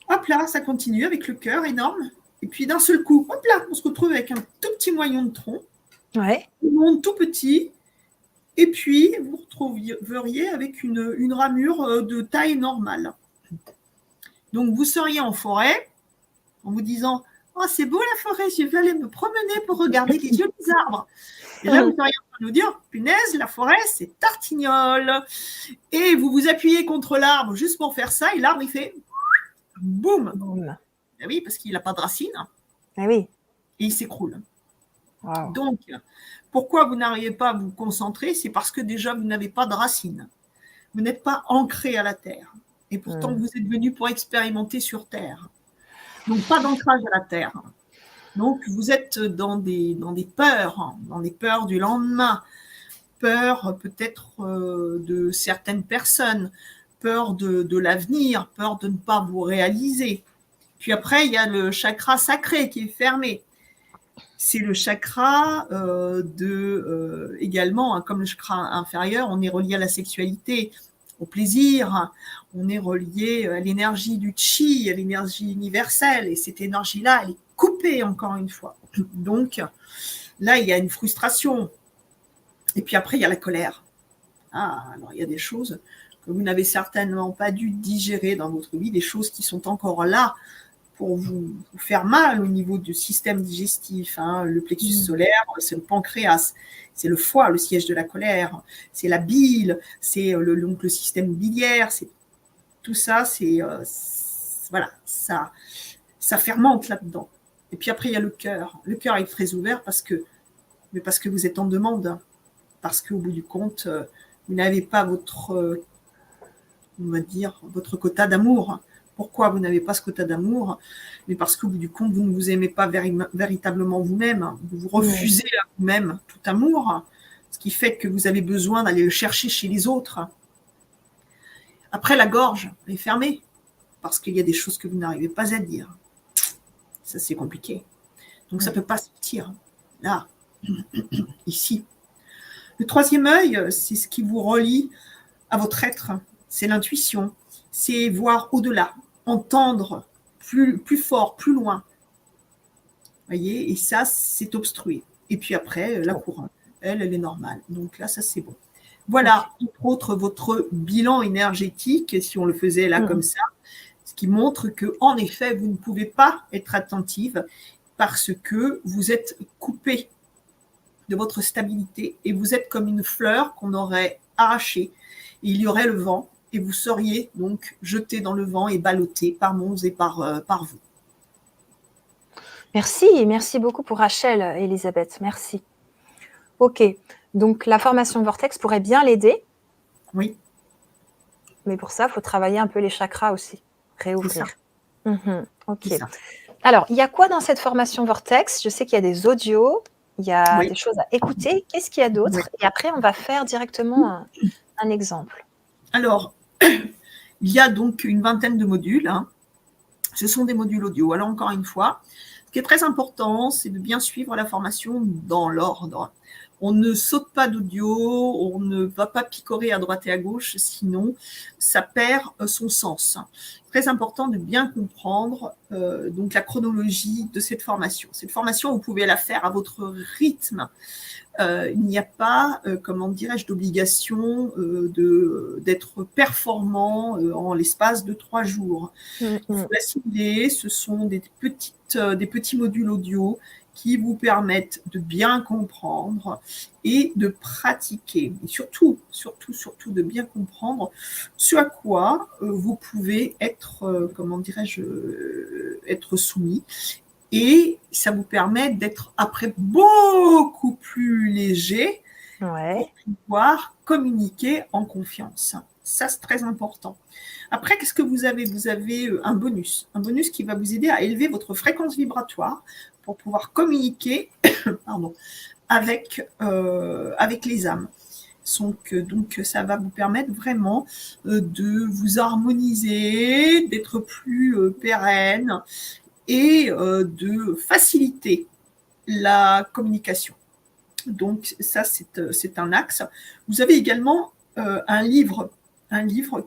hop là, ça continue avec le cœur énorme, et puis d'un seul coup, hop là, on se retrouve avec un tout petit moignon de tronc, un monde tout petit, et puis vous retrouveriez avec une ramure de taille normale. Donc vous seriez en forêt, en vous disant « Oh, c'est beau la forêt, je vais aller me promener pour regarder les jolis arbres. » Et là, vous seriez en train de nous dire « Punaise, la forêt, c'est Tartignol. » Et vous vous appuyez contre l'arbre juste pour faire ça, et l'arbre, il fait « boum !» Et oui, parce qu'il n'a pas de racines. Et il s'écroule. Donc, pourquoi vous n'arrivez pas à vous concentrer? C'est parce que déjà, vous n'avez pas de racines. Vous n'êtes pas ancré à la terre. Et pourtant, vous êtes venu pour expérimenter sur terre. Donc, pas d'ancrage à la terre. Donc, vous êtes dans des peurs du lendemain, peur peut-être de certaines personnes, peur de l'avenir, peur de ne pas vous réaliser. Puis après, il y a le chakra sacré qui est fermé. C'est le chakra également, comme le chakra inférieur, on est relié à la sexualité, au plaisir, on est relié à l'énergie du chi, à l'énergie universelle, et cette énergie-là, elle est coupée encore une fois. Donc, là, il y a une frustration. Et puis après, il y a la colère. Alors il y a des choses que vous n'avez certainement pas dû digérer dans votre vie, des choses qui sont encore là, pour vous faire mal au niveau du système digestif. Hein. Le plexus solaire, c'est le pancréas, c'est le foie, le siège de la colère, c'est la bile, c'est donc le système biliaire, c'est tout ça, voilà, ça fermente là-dedans. Et puis après, il y a le cœur. Le cœur est très ouvert parce que vous êtes en demande, parce qu'au bout du compte, vous n'avez pas votre, on va dire, votre quota d'amour. Pourquoi vous n'avez pas ce quota d'amour? Mais parce qu'au bout du compte, vous ne vous aimez pas véritablement vous-même. Vous vous refusez à vous-même tout amour, ce qui fait que vous avez besoin d'aller le chercher chez les autres. Après, la gorge est fermée parce qu'il y a des choses que vous n'arrivez pas à dire. Ça, c'est compliqué. Donc, ça ne peut pas sortir. Là, ici. Le troisième œil, c'est ce qui vous relie à votre être. C'est l'intuition. C'est voir au-delà, entendre plus fort, plus loin. Voyez, et ça, c'est obstrué. Et puis après, la couronne, elle est normale. Donc là, ça, c'est bon. Voilà, entre autres, votre bilan énergétique, si on le faisait là comme ça, ce qui montre qu'en effet, vous ne pouvez pas être attentive parce que vous êtes coupé de votre stabilité et vous êtes comme une fleur qu'on aurait arrachée. Et il y aurait le vent et vous seriez donc jeté dans le vent et ballotté par Mons et par vous. Merci beaucoup pour Rachel, Elisabeth, merci. Ok, donc la formation Vortex pourrait bien l'aider. Oui. Mais pour ça, il faut travailler un peu les chakras aussi, réouvrir. Ok. Alors, il y a quoi dans cette formation Vortex? Je sais qu'il y a des audios, il y a des choses à écouter. Qu'est-ce qu'il y a d'autre? Et après, on va faire directement un exemple. Alors, il y a donc une vingtaine de modules. Hein. Ce sont des modules audio. Alors, encore une fois, ce qui est très important, c'est de bien suivre la formation dans l'ordre. On ne saute pas d'audio, on ne va pas picorer à droite et à gauche, sinon ça perd son sens. Très important de bien comprendre donc la chronologie de cette formation. Cette formation, vous pouvez la faire à votre rythme. Il n'y a pas, comment dirais-je, d'obligation d'être performant en l'espace de 3 jours. Il faut l'assimiler, ce sont des petits modules audio qui vous permettent de bien comprendre et de pratiquer. Et surtout de bien comprendre ce à quoi vous pouvez être, comment dirais-je, être soumis. Et ça vous permet d'être après beaucoup plus léger pour pouvoir communiquer en confiance. Ça, c'est très important. Après, qu'est-ce que vous avez? Vous avez un bonus qui va vous aider à élever votre fréquence vibratoire pour pouvoir communiquer avec les âmes. Donc, ça va vous permettre vraiment de vous harmoniser, d'être plus pérenne et de faciliter la communication. Donc, ça, c'est un axe. Vous avez également un livre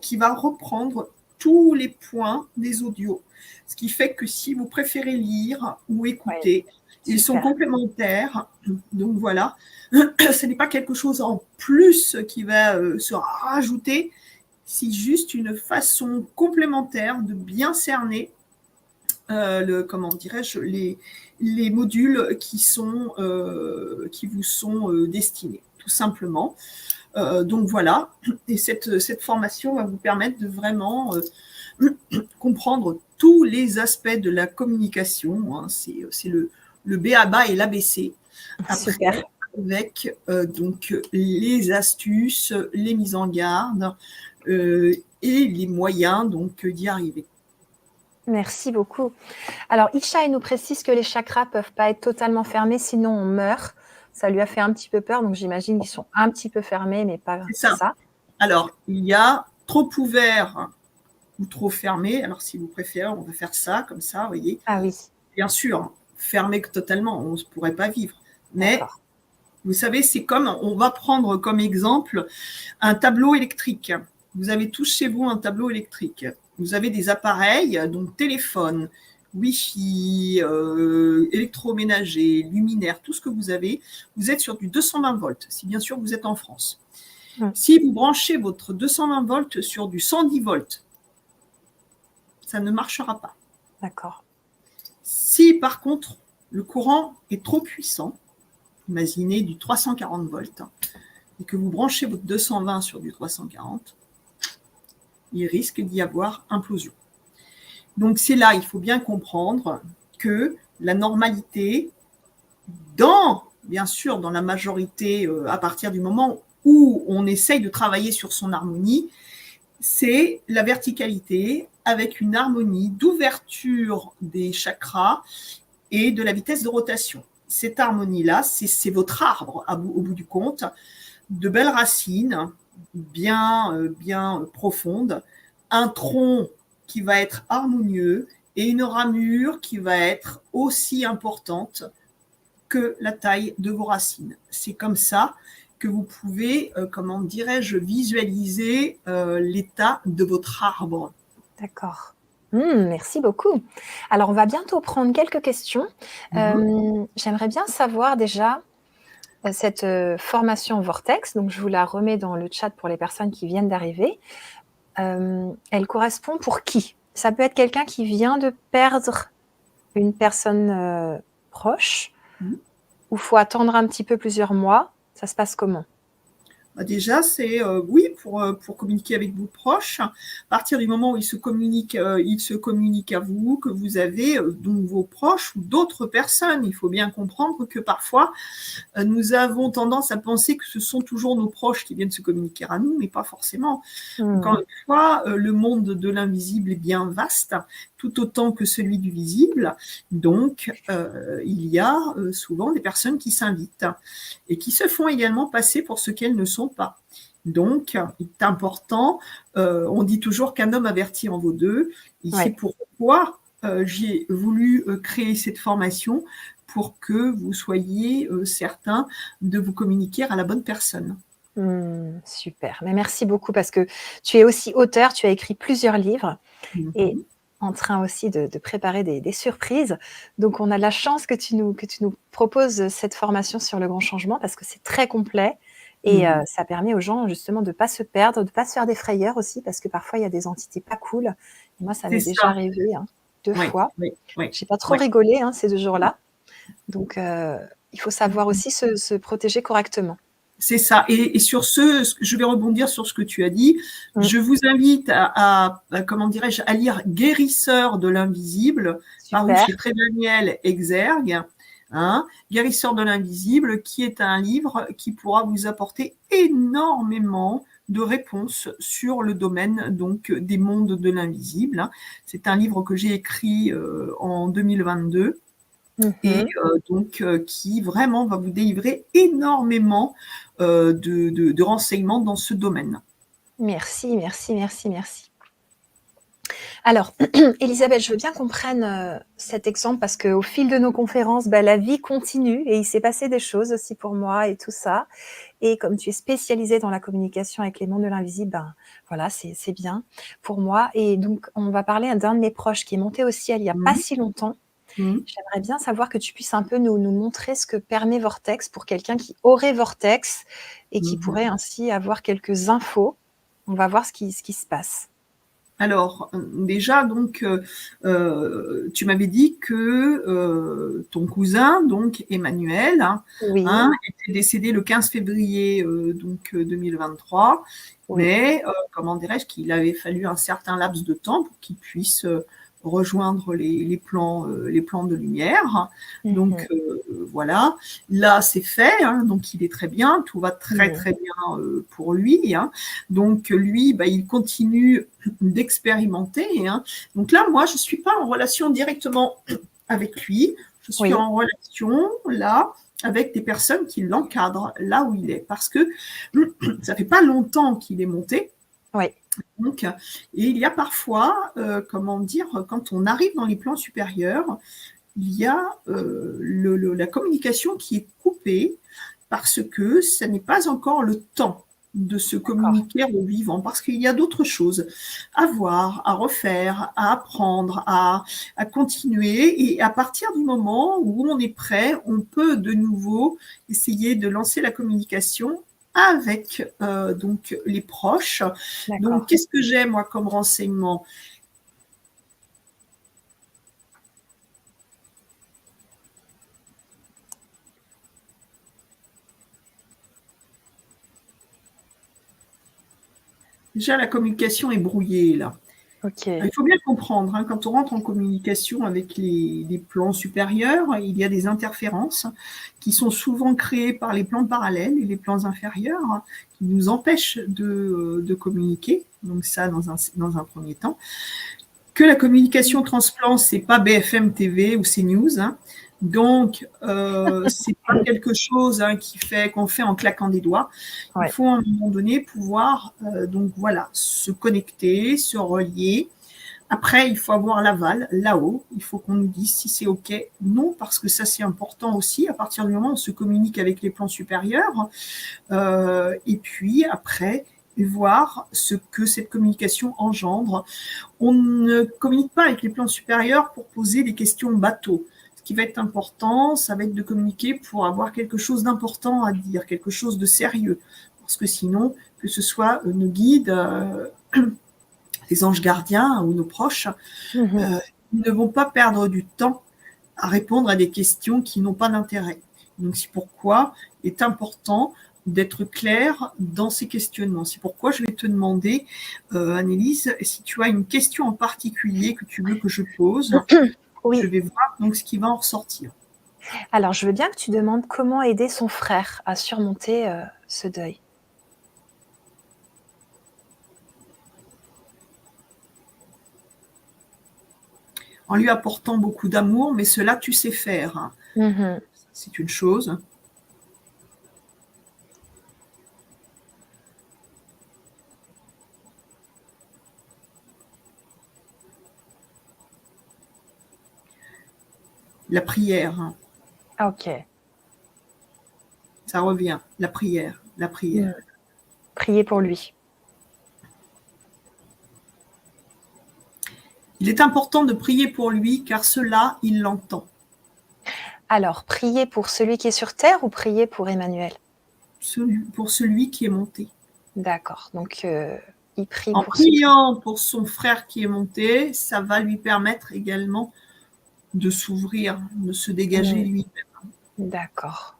qui va reprendre tous les points des audios. Ce qui fait que si vous préférez lire ou écouter, ils sont complémentaires. Donc, voilà. Ce n'est pas quelque chose en plus qui va se rajouter. C'est juste une façon complémentaire de bien cerner comment dirais-je, les modules qui vous sont destinés, tout simplement. Donc voilà, et cette formation va vous permettre de vraiment comprendre tous les aspects de la communication. Hein. C'est le B.A.B.A. et l'ABC. Super. Avec donc les astuces, les mises en garde et les moyens donc d'y arriver. Merci beaucoup. Alors, Isha, il nous précise que les chakras ne peuvent pas être totalement fermés, sinon on meurt. Ça lui a fait un petit peu peur, donc j'imagine qu'ils sont un petit peu fermés, mais pas ça. Alors, il y a trop ouvert ou trop fermé. Alors, si vous préférez, on va faire ça, comme ça, vous voyez. Ah oui. Bien sûr, fermé totalement, on ne pourrait pas vivre. Mais, vous savez, c'est comme, on va prendre comme exemple un tableau électrique. Vous avez tous chez vous un tableau électrique. Vous avez des appareils, donc téléphone, Wi-Fi, électroménager, luminaire, tout ce que vous avez. Vous êtes sur du 220 volts, si bien sûr vous êtes en France. Si vous branchez votre 220 volts sur du 110 volts, ça ne marchera pas. D'accord. Si par contre le courant est trop puissant, imaginez du 340 volts, et que vous branchez votre 220 sur du 340, il risque d'y avoir implosion. Donc c'est là, il faut bien comprendre que la normalité, bien sûr, dans la majorité, à partir du moment où on essaye de travailler sur son harmonie, c'est la verticalité avec une harmonie d'ouverture des chakras et de la vitesse de rotation. Cette harmonie-là, c'est votre arbre au bout du compte, de belles racines, bien profondes, un tronc qui va être harmonieux et une ramure qui va être aussi importante que la taille de vos racines. C'est comme ça que vous pouvez, comment dirais-je, visualiser l'état de votre arbre. D'accord. Merci beaucoup. Alors, on va bientôt prendre quelques questions. J'aimerais bien savoir déjà cette formation Vortex. Donc, je vous la remets dans le chat pour les personnes qui viennent d'arriver. Elle correspond pour qui? Ça peut être quelqu'un qui vient de perdre une personne proche, ou il faut attendre un petit peu plusieurs mois. Ça se passe comment? Déjà, c'est oui, pour communiquer avec vos proches. À partir du moment où ils se communiquent à vous, que vous avez donc vos proches ou d'autres personnes. Il faut bien comprendre que parfois, nous avons tendance à penser que ce sont toujours nos proches qui viennent se communiquer à nous, mais pas forcément. Encore une fois, le monde de l'invisible est bien vaste, tout autant que celui du visible. Donc, il y a souvent des personnes qui s'invitent et qui se font également passer pour ce qu'elles ne sont pas. Donc, il est important, on dit toujours qu'un homme averti en vaut deux, et c'est pourquoi j'ai voulu créer cette formation pour que vous soyez certains de vous communiquer à la bonne personne. Super, mais merci beaucoup parce que tu es aussi auteur, tu as écrit plusieurs livres et en train aussi de préparer des surprises. Donc, on a la chance que tu nous proposes cette formation sur le grand changement parce que c'est très complet et ça permet aux gens justement de ne pas se perdre, de ne pas se faire des frayeurs aussi parce que parfois, il y a des entités pas cool. Et moi, ça m'est déjà arrivé 2 fois. J'ai pas trop rigolé ces 2 jours-là. Donc, il faut savoir aussi se protéger correctement. C'est ça. Et sur je vais rebondir sur ce que tu as dit. Je vous invite à comment dirais-je, à lire Guérisseur de l'invisible, paru chez Trédaniel Exergue. Guérisseur de l'invisible, qui est un livre qui pourra vous apporter énormément de réponses sur le domaine donc des mondes de l'invisible. C'est un livre que j'ai écrit en 2022. Et donc qui vraiment va vous délivrer énormément de renseignements dans ce domaine. Merci. Alors, Elisabeth, je veux bien qu'on prenne cet exemple parce qu'au fil de nos conférences, la vie continue et il s'est passé des choses aussi pour moi et tout ça. Et comme tu es spécialisée dans la communication avec les mondes de l'invisible, voilà, c'est bien pour moi. Et donc, on va parler d'un de mes proches qui est monté au ciel il n'y a pas si longtemps. J'aimerais bien savoir que tu puisses un peu nous montrer ce que permet Vortex pour quelqu'un qui aurait Vortex et qui pourrait ainsi avoir quelques infos. On va voir ce qui se passe. Alors, déjà, donc, tu m'avais dit que ton cousin, donc Emmanuel, était décédé le 15 février 2023, mais comment dirais-je, qu'il avait fallu un certain laps de temps pour qu'il puisse rejoindre les plans de lumière. Donc voilà, là c'est fait, donc il est très bien, tout va très bien pour lui. Donc lui, il continue d'expérimenter. Donc là, moi, je suis pas en relation directement avec lui, je suis en relation là avec des personnes qui l'encadrent là où il est, parce que ça fait pas longtemps qu'il est monté. Donc, et il y a parfois, comment dire, quand on arrive dans les plans supérieurs, il y a la communication qui est coupée parce que ce n'est pas encore le temps de se communiquer au vivant, parce qu'il y a d'autres choses à voir, à refaire, à apprendre, à continuer. Et à partir du moment où on est prêt, on peut de nouveau essayer de lancer la communication avec donc les proches. Donc, qu'est-ce que j'ai, moi, comme renseignement ? Déjà, la communication est brouillée, là. Ok. Il faut bien comprendre, hein, quand on rentre en communication avec les plans supérieurs, il y a des interférences qui sont souvent créées par les plans parallèles et les plans inférieurs qui nous empêchent de communiquer. Donc ça, dans un premier temps. Que la communication transplant, c'est pas BFM TV ou CNews. Hein. Donc, c'est pas quelque chose qu'on fait en claquant des doigts. Ouais. Il faut à un moment donné pouvoir donc voilà, se connecter, se relier. Après, il faut avoir l'aval, là-haut. Il faut qu'on nous dise si c'est OK. Non, parce que ça, c'est important aussi. À partir du moment où on se communique avec les plans supérieurs, et puis après, voir ce que cette communication engendre. On ne communique pas avec les plans supérieurs pour poser des questions bateau. Ce qui va être important, ça va être de communiquer pour avoir quelque chose d'important à dire, quelque chose de sérieux. Parce que sinon, que ce soit nos guides, les anges gardiens ou nos proches, ils ne vont pas perdre du temps à répondre à des questions qui n'ont pas d'intérêt. Donc c'est pourquoi il est important d'être clair dans ces questionnements. C'est pourquoi je vais te demander, Annelise, si tu as une question en particulier que tu veux que je pose. Oui. Je vais voir donc ce qui va en ressortir. Alors, je veux bien que tu demandes comment aider son frère à surmonter ce deuil. En lui apportant beaucoup d'amour, mais cela tu sais faire. C'est une chose. La prière. Ah, ok. Ça revient. La prière. La prière. Prier pour lui. Il est important de prier pour lui car cela, il l'entend. Alors, prier pour celui qui est sur terre ou prier pour Emmanuel? Pour celui qui est monté. D'accord. Donc, il prie en pour priant pour son frère qui est monté, ça va lui permettre également de s'ouvrir, de se dégager lui-même. D'accord.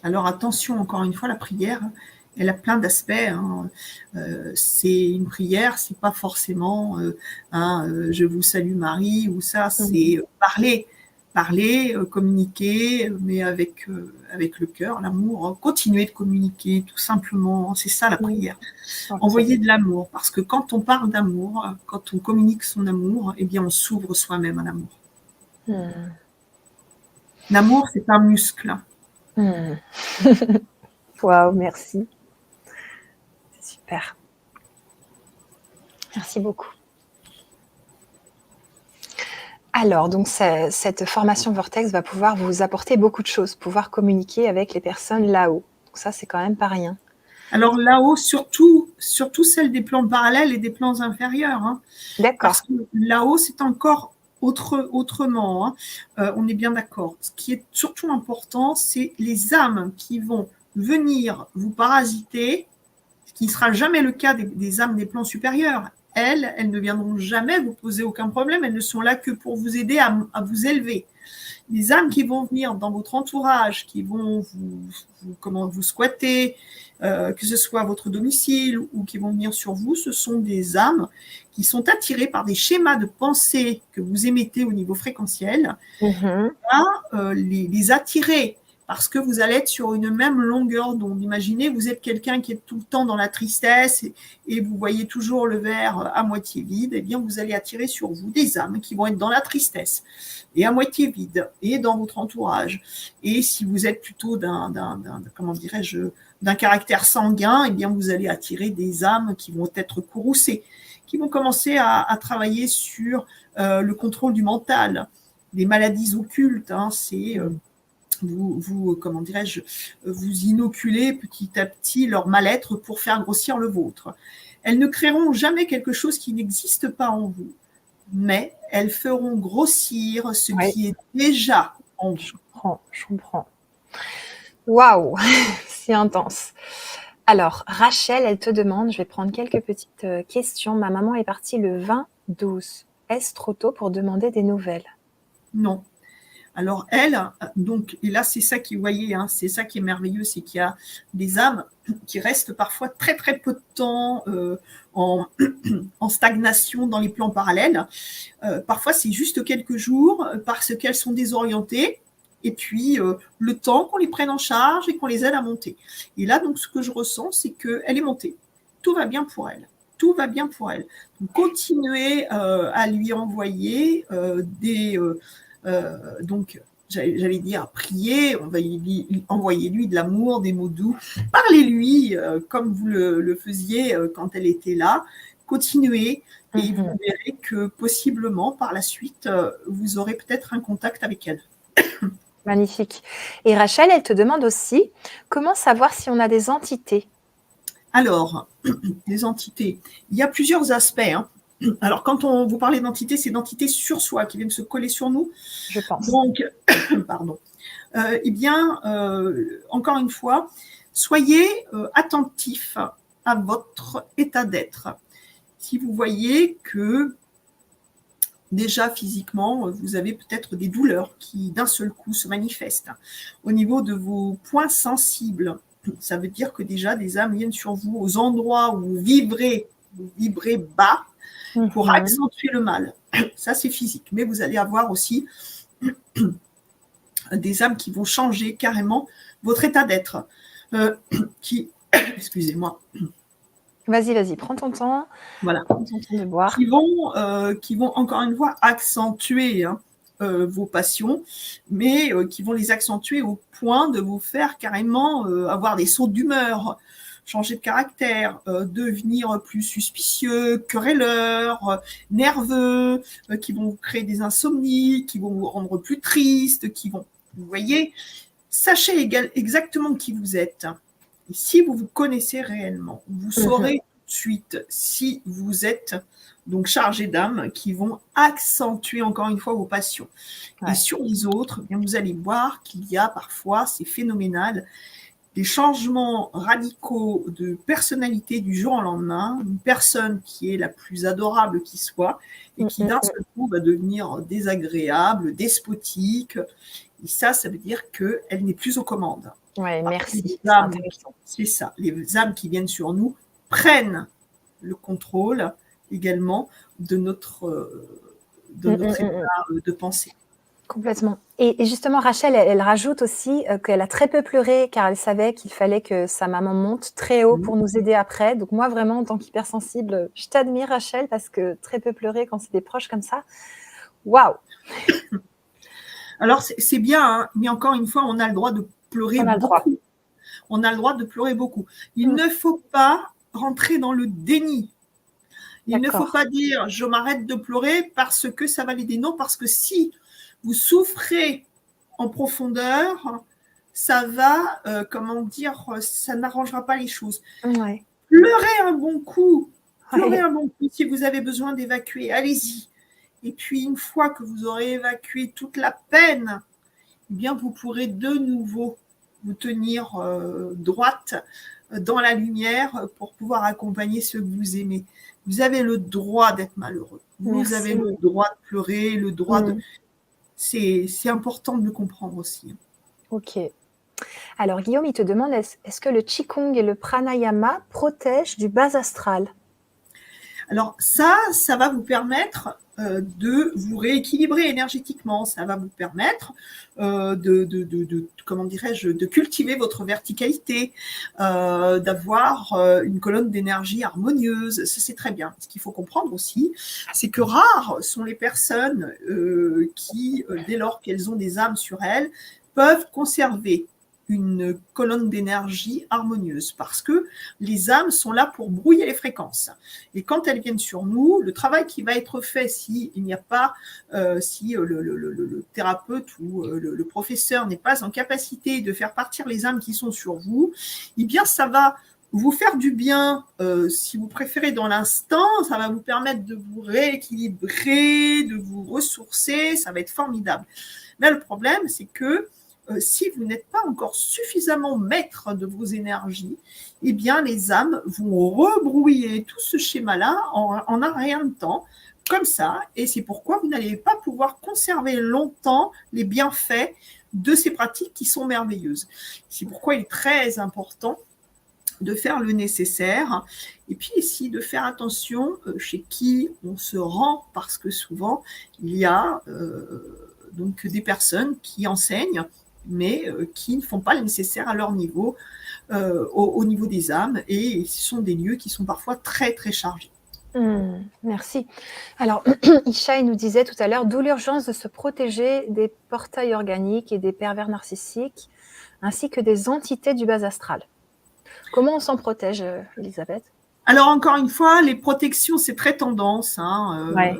Alors attention, encore une fois, la prière, elle a plein d'aspects. Hein. C'est une prière, c'est pas forcément je vous salue Marie ou ça, c'est parler, communiquer, mais avec le cœur, l'amour, continuer de communiquer tout simplement, c'est ça la prière. Okay. Envoyer de l'amour, parce que quand on parle d'amour, quand on communique son amour, eh bien on s'ouvre soi-même à l'amour. L'amour, c'est un muscle. Waouh, merci. C'est super. Merci beaucoup. Alors, donc, cette formation Vortex va pouvoir vous apporter beaucoup de choses, pouvoir communiquer avec les personnes là-haut. Donc ça, c'est quand même pas rien. Alors là-haut, surtout celle des plans parallèles et des plans inférieurs. Hein. D'accord. Parce que là-haut, c'est encore autrement. Hein. On est bien d'accord. Ce qui est surtout important, c'est les âmes qui vont venir vous parasiter, ce qui ne sera jamais le cas des âmes des plans supérieurs. Elles ne viendront jamais vous poser aucun problème. Elles ne sont là que pour vous aider à vous élever. Les âmes qui vont venir dans votre entourage, qui vont vous squatter, que ce soit à votre domicile ou qui vont venir sur vous, ce sont des âmes qui sont attirées par des schémas de pensée que vous émettez au niveau fréquentiel, à les attirer parce que vous allez être sur une même longueur d'onde. Imaginez, vous êtes quelqu'un qui est tout le temps dans la tristesse et vous voyez toujours le verre à moitié vide, eh bien vous allez attirer sur vous des âmes qui vont être dans la tristesse et à moitié vide et dans votre entourage. Et si vous êtes plutôt d'un caractère sanguin, eh bien vous allez attirer des âmes qui vont être courroucées, qui vont commencer à travailler sur le contrôle du mental, des maladies occultes. Hein, c'est vous inoculez petit à petit leur mal-être pour faire grossir le vôtre. Elles ne créeront jamais quelque chose qui n'existe pas en vous, mais elles feront grossir ce qui est déjà en vous. Je comprends. Waouh, c'est intense. Alors, Rachel, elle te demande, je vais prendre quelques petites questions. Ma maman est partie le 20/12. Est-ce trop tôt pour demander des nouvelles? Non. Alors elle, donc, et là c'est ça qui, vous voyez, hein, c'est ça qui est merveilleux, c'est qu'il y a des âmes qui restent parfois très très peu de temps en, en stagnation dans les plans parallèles. Parfois c'est juste quelques jours parce qu'elles sont désorientées. Et puis, le temps qu'on les prenne en charge et qu'on les aide à monter. Et là, donc, ce que je ressens, c'est qu'elle est montée. Tout va bien pour elle. Tout va bien pour elle. Donc, continuez à lui envoyer donc, j'allais dire, à prier, envoyez-lui de l'amour, des mots doux. Parlez-lui comme vous le faisiez quand elle était là. Continuez et vous verrez que possiblement, par la suite, vous aurez peut-être un contact avec elle. Magnifique. Et Rachel, elle te demande aussi comment savoir si on a des entités. Alors, les entités, il y a plusieurs aspects. Hein. Alors, quand on vous parlez d'entités, c'est d'entités sur soi qui viennent se coller sur nous. Je pense. Donc, pardon. Eh bien, encore une fois, soyez attentifs à votre état d'être. Si vous voyez que déjà physiquement, vous avez peut-être des douleurs qui d'un seul coup se manifestent au niveau de vos points sensibles. Ça veut dire que déjà des âmes viennent sur vous aux endroits où vous vibrez bas pour accentuer le mal. Ça, c'est physique. Mais vous allez avoir aussi des âmes qui vont changer carrément votre état d'être. Excusez-moi. Vas-y, prends ton temps. Voilà. Prends ton temps de boire. Qui vont encore une fois accentuer vos passions, mais qui vont les accentuer au point de vous faire carrément avoir des sauts d'humeur, changer de caractère, devenir plus suspicieux, querelleur, nerveux, qui vont vous créer des insomnies, qui vont vous rendre plus triste, vous voyez, sachez exactement qui vous êtes. Et si vous vous connaissez réellement, vous saurez tout de suite si vous êtes donc chargé d'âmes qui vont accentuer encore une fois vos passions. Ouais. Et sur les autres, bien, vous allez voir qu'il y a parfois, c'est phénoménal, des changements radicaux de personnalité du jour au lendemain, une personne qui est la plus adorable qui soit et qui d'un seul coup va devenir désagréable, despotique. Et ça veut dire qu'elle n'est plus aux commandes. Oui, merci. C'est ça. Les âmes qui viennent sur nous prennent le contrôle également de notre état de pensée. Complètement. Et justement, Rachel, elle rajoute aussi qu'elle a très peu pleuré car elle savait qu'il fallait que sa maman monte très haut pour nous aider après. Donc moi, vraiment, en tant qu'hypersensible, je t'admire, Rachel, parce que très peu pleurer quand c'est des proches comme ça, waouh. Alors, c'est bien, hein, mais encore une fois, on a le droit de pleurer beaucoup. On a le droit de pleurer beaucoup. Il ne faut pas rentrer dans le déni. Il ne faut pas dire « je m'arrête de pleurer parce que ça va l'aider ». Non, parce que si vous souffrez en profondeur, ça va, ça n'arrangera pas les choses. Ouais. Pleurez un bon coup. Pleurez un bon coup si vous avez besoin d'évacuer. Allez-y. Et puis, une fois que vous aurez évacué toute la peine, eh bien, vous pourrez de nouveau vous tenir droite dans la lumière pour pouvoir accompagner ceux que vous aimez. Vous avez le droit d'être malheureux. Vous avez le droit de pleurer, le droit de... C'est important de le comprendre aussi. Ok. Alors, Guillaume, il te demande, est-ce que le Qigong et le Pranayama protègent du bas astral ? Alors ça va vous permettre de vous rééquilibrer énergétiquement. Ça va vous permettre de cultiver votre verticalité, d'avoir une colonne d'énergie harmonieuse. Ça, c'est très bien. Ce qu'il faut comprendre aussi, c'est que rares sont les personnes qui, dès lors qu'elles ont des âmes sur elles, peuvent conserver une colonne d'énergie harmonieuse parce que les âmes sont là pour brouiller les fréquences. Et quand elles viennent sur nous, le travail qui va être fait si il n'y a pas, si le thérapeute ou le professeur n'est pas en capacité de faire partir les âmes qui sont sur vous, eh bien ça va vous faire du bien, si vous préférez dans l'instant, ça va vous permettre de vous rééquilibrer, de vous ressourcer, ça va être formidable. Mais le problème, c'est que si vous n'êtes pas encore suffisamment maître de vos énergies, eh bien, les âmes vont rebrouiller tout ce schéma-là en un rien de temps comme ça, et c'est pourquoi vous n'allez pas pouvoir conserver longtemps les bienfaits de ces pratiques qui sont merveilleuses. C'est pourquoi il est très important de faire le nécessaire, et puis ici de faire attention chez qui on se rend, parce que souvent il y a donc des personnes qui enseignent, mais qui ne font pas le nécessaire à leur niveau, au niveau des âmes, et ce sont des lieux qui sont parfois très très chargés. Merci. Alors, Isha, il nous disait tout à l'heure, d'où l'urgence de se protéger des portails organiques et des pervers narcissiques, ainsi que des entités du bas astral. Comment on s'en protège, Elisabeth? Alors, encore une fois, les protections, c'est très tendance. Ouais.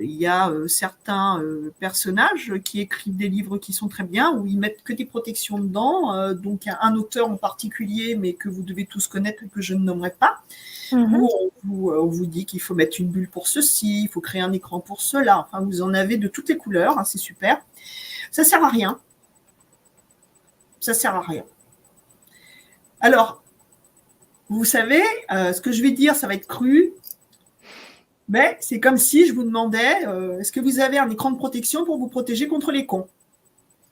Il y a certains personnages qui écrivent des livres qui sont très bien, où ils mettent que des protections dedans, donc un auteur en particulier, mais que vous devez tous connaître et que je ne nommerai pas, où on vous dit qu'il faut mettre une bulle pour ceci, il faut créer un écran pour cela. Enfin, vous en avez de toutes les couleurs, c'est super. Ça sert à rien. Ça sert à rien. Alors, vous savez, ce que je vais dire, ça va être cru, mais c'est comme si je vous demandais, est-ce que vous avez un écran de protection pour vous protéger contre les cons?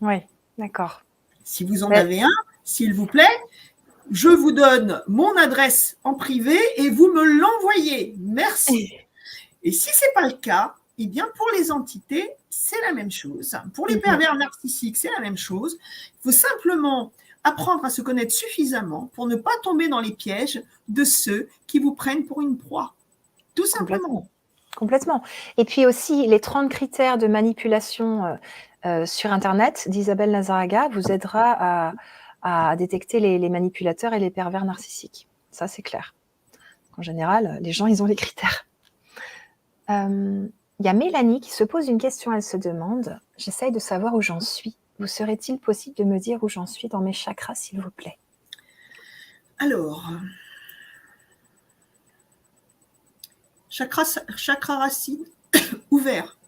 Oui, d'accord. Si vous en avez un, s'il vous plaît, je vous donne mon adresse en privé et vous me l'envoyez. Merci. Et si ce n'est pas le cas, eh bien pour les entités, c'est la même chose. Pour les pervers narcissiques, c'est la même chose. Il faut simplement apprendre à se connaître suffisamment pour ne pas tomber dans les pièges de ceux qui vous prennent pour une proie. Tout simplement. Complètement. Et puis aussi, les 30 critères de manipulation sur Internet d'Isabelle Nazaraga vous aidera à détecter les manipulateurs et les pervers narcissiques. Ça, c'est clair. En général, les gens, ils ont les critères. Il y a Mélanie qui se pose une question. Elle se demande, j'essaye de savoir où j'en suis. Vous serait-il possible de me dire où j'en suis dans mes chakras, s'il vous plaît? Alors, chakra racine ouvert.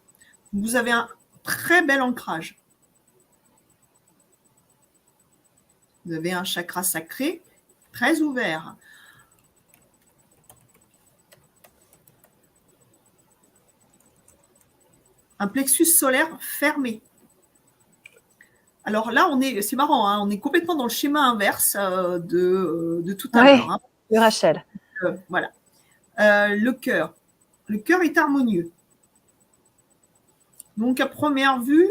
Vous avez un très bel ancrage. Vous avez un chakra sacré très ouvert. Un plexus solaire fermé. Alors là, c'est marrant, hein, on est complètement dans le schéma inverse de tout à l'heure. Hein. De Rachel. Voilà. Le cœur. Le cœur est harmonieux. Donc, à première vue,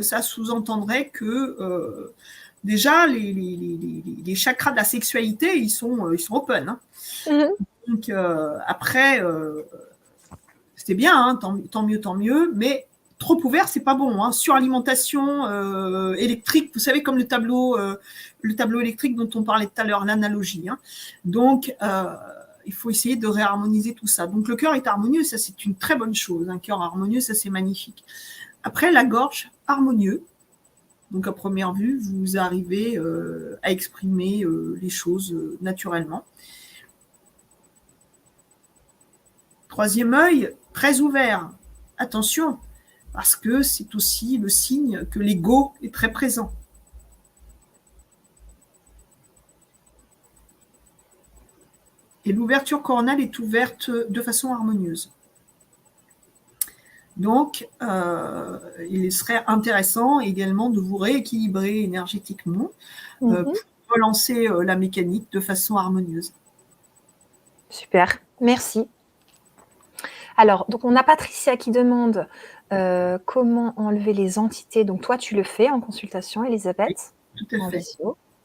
ça sous-entendrait que déjà, les chakras de la sexualité, ils sont open. Hein. Donc, après, c'était bien, hein, tant mieux, mais trop ouvert, c'est pas bon. Hein. Suralimentation électrique, vous savez, comme le tableau électrique dont on parlait tout à l'heure, l'analogie. Hein. Donc, il faut essayer de réharmoniser tout ça. Donc, le cœur est harmonieux, ça, c'est une très bonne chose. Un cœur harmonieux, ça, c'est magnifique. Après, la gorge, harmonieux. Donc, à première vue, vous arrivez à exprimer les choses naturellement. Troisième œil, très ouvert. Attention, parce que c'est aussi le signe que l'ego est très présent. Et l'ouverture coronale est ouverte de façon harmonieuse. Donc, il serait intéressant également de vous rééquilibrer énergétiquement pour relancer la mécanique de façon harmonieuse. Super, merci. Alors, donc on a Patricia qui demande comment enlever les entités. Donc, toi, tu le fais en consultation, Elisabeth? Oui, tout à fait.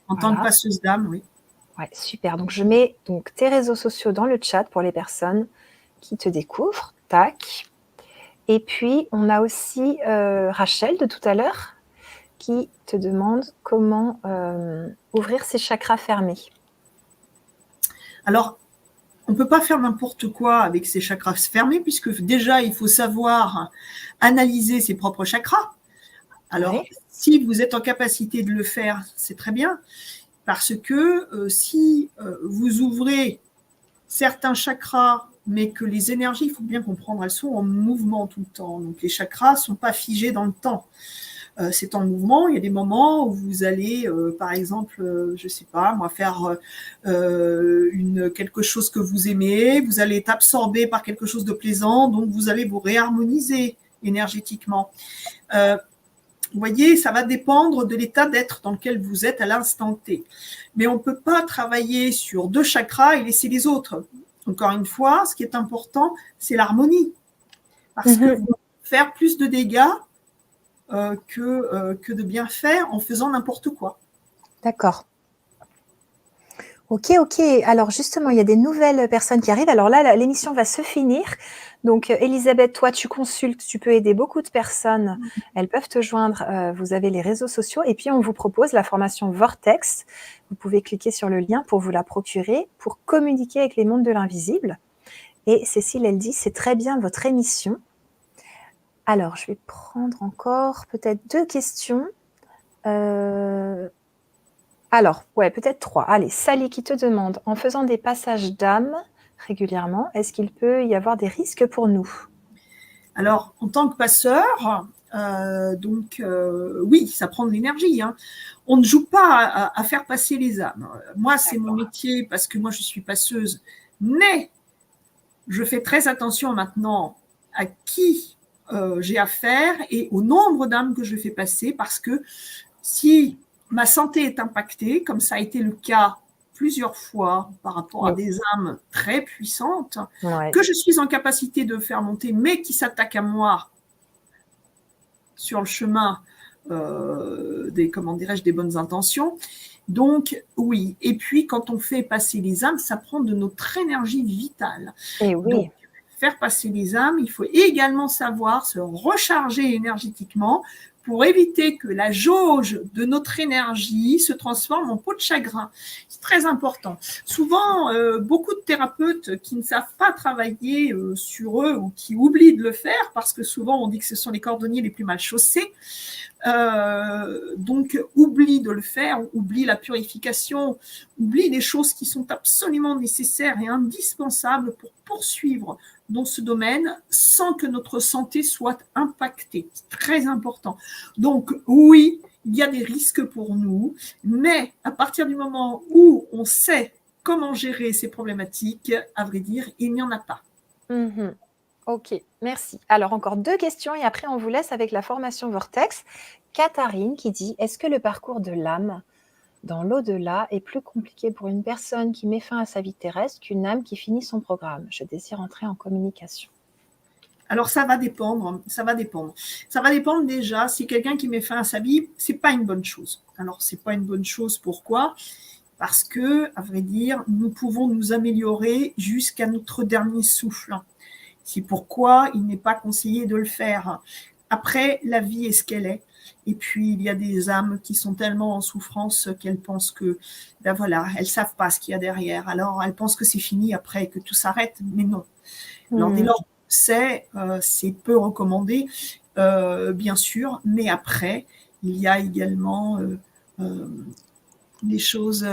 En tant que passeuse d'âme, oui. Ouais, super. Donc, je mets donc tes réseaux sociaux dans le chat pour les personnes qui te découvrent. Tac. Et puis, on a aussi Rachel de tout à l'heure qui te demande comment ouvrir ses chakras fermés. Alors, on ne peut pas faire n'importe quoi avec ses chakras fermés, puisque déjà, il faut savoir analyser ses propres chakras. Alors, si vous êtes en capacité de le faire, c'est très bien, parce que si vous ouvrez certains chakras, mais que les énergies, il faut bien comprendre, elles sont en mouvement tout le temps. Donc, les chakras ne sont pas figés dans le temps. c'est en mouvement. Il y a des moments où vous allez, par exemple, je ne sais pas, moi, faire quelque chose que vous aimez, vous allez être absorbé par quelque chose de plaisant, donc vous allez vous réharmoniser énergétiquement. Vous voyez, ça va dépendre de l'état d'être dans lequel vous êtes à l'instant T. Mais on ne peut pas travailler sur 2 chakras et laisser les autres. Encore une fois, ce qui est important, c'est l'harmonie. Parce que vous faire plus de dégâts que de bienfaits en faisant n'importe quoi. D'accord. Ok. Alors justement, il y a des nouvelles personnes qui arrivent. Alors là, l'émission va se finir. Donc, Elisabeth, toi, tu consultes, tu peux aider beaucoup de personnes. Elles peuvent te joindre. Vous avez les réseaux sociaux. Et puis, on vous propose la formation Vortex. Vous pouvez cliquer sur le lien pour vous la procurer, pour communiquer avec les mondes de l'invisible. Et Cécile, elle dit, c'est très bien votre émission. Alors, je vais prendre encore peut-être 2 questions. Alors, ouais, peut-être 3. Allez, Sally qui te demande, en faisant des passages d'âme régulièrement, est-ce qu'il peut y avoir des risques pour nous? Alors, en tant que passeur, oui, ça prend de l'énergie. Hein. On ne joue pas à faire passer les âmes. Moi, c'est mon métier parce que moi, je suis passeuse. Mais je fais très attention maintenant à qui j'ai affaire et au nombre d'âmes que je fais passer parce que si ma santé est impactée, comme ça a été le cas plusieurs fois par rapport à des âmes très puissantes, que je suis en capacité de faire monter, mais qui s'attaquent à moi sur le chemin des bonnes intentions. Donc, oui. Et puis, quand on fait passer les âmes, ça prend de notre énergie vitale. Et oui. Donc, faire passer les âmes, il faut également savoir se recharger énergétiquement pour éviter que la jauge de notre énergie se transforme en peau de chagrin. C'est très important. Souvent, beaucoup de thérapeutes qui ne savent pas travailler sur eux ou qui oublient de le faire, parce que souvent on dit que ce sont les cordonniers les plus mal chaussés, donc oublie de le faire, oublie la purification, oublie les choses qui sont absolument nécessaires et indispensables pour poursuivre dans ce domaine sans que notre santé soit impactée. C'est très important. Donc oui, il y a des risques pour nous, mais à partir du moment où on sait comment gérer ces problématiques, à vrai dire, il n'y en a pas. Ok, merci. Alors, encore 2 questions et après, on vous laisse avec la formation Vortex. Katharine qui dit, est-ce que le parcours de l'âme dans l'au-delà est plus compliqué pour une personne qui met fin à sa vie terrestre qu'une âme qui finit son programme? Je désire entrer en communication. Alors, ça va dépendre. Ça va dépendre déjà, si quelqu'un qui met fin à sa vie, c'est pas une bonne chose. Alors, c'est pas une bonne chose, pourquoi ? Parce que, à vrai dire, nous pouvons nous améliorer jusqu'à notre dernier souffle. C'est pourquoi il n'est pas conseillé de le faire. Après, la vie est ce qu'elle est. Et puis, il y a des âmes qui sont tellement en souffrance qu'elles pensent que, ben voilà, elles savent pas ce qu'il y a derrière. Alors, elles pensent que c'est fini après, que tout s'arrête. Mais non. Alors, dès lors c'est peu recommandé, bien sûr. Mais après, il y a également des choses...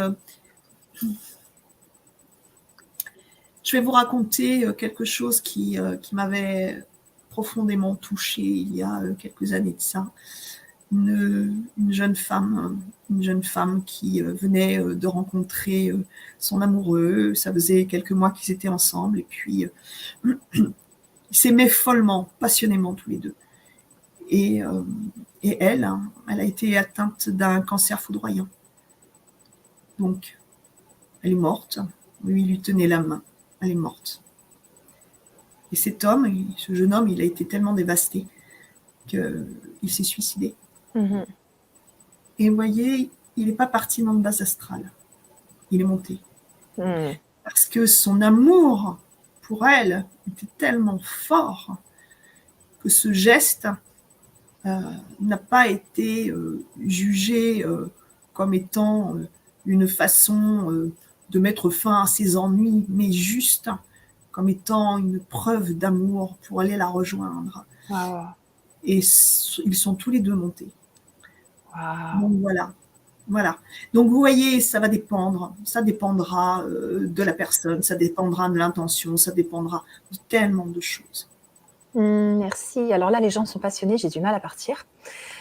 Je vais vous raconter quelque chose qui m'avait profondément touchée il y a quelques années de ça. Une jeune femme qui venait de rencontrer son amoureux. Ça faisait quelques mois qu'ils étaient ensemble et puis ils s'aimaient follement, passionnément tous les deux. Et elle a été atteinte d'un cancer foudroyant. Donc, elle est morte. Lui, il lui tenait la main. Elle est morte. Et cet homme, ce jeune homme, il a été tellement dévasté qu'il s'est suicidé. Et vous voyez, il n'est pas parti dans le bas astral. Il est monté. Parce que son amour pour elle était tellement fort que ce geste n'a pas été jugé comme étant une façon de mettre fin à ses ennuis, mais juste comme étant une preuve d'amour pour aller la rejoindre. Wow. Et ils sont tous les deux montés. Wow. Donc voilà. Donc vous voyez, ça va dépendre. Ça dépendra de la personne, ça dépendra de l'intention, ça dépendra de tellement de choses. Merci. Alors là, les gens sont passionnés, j'ai du mal à partir.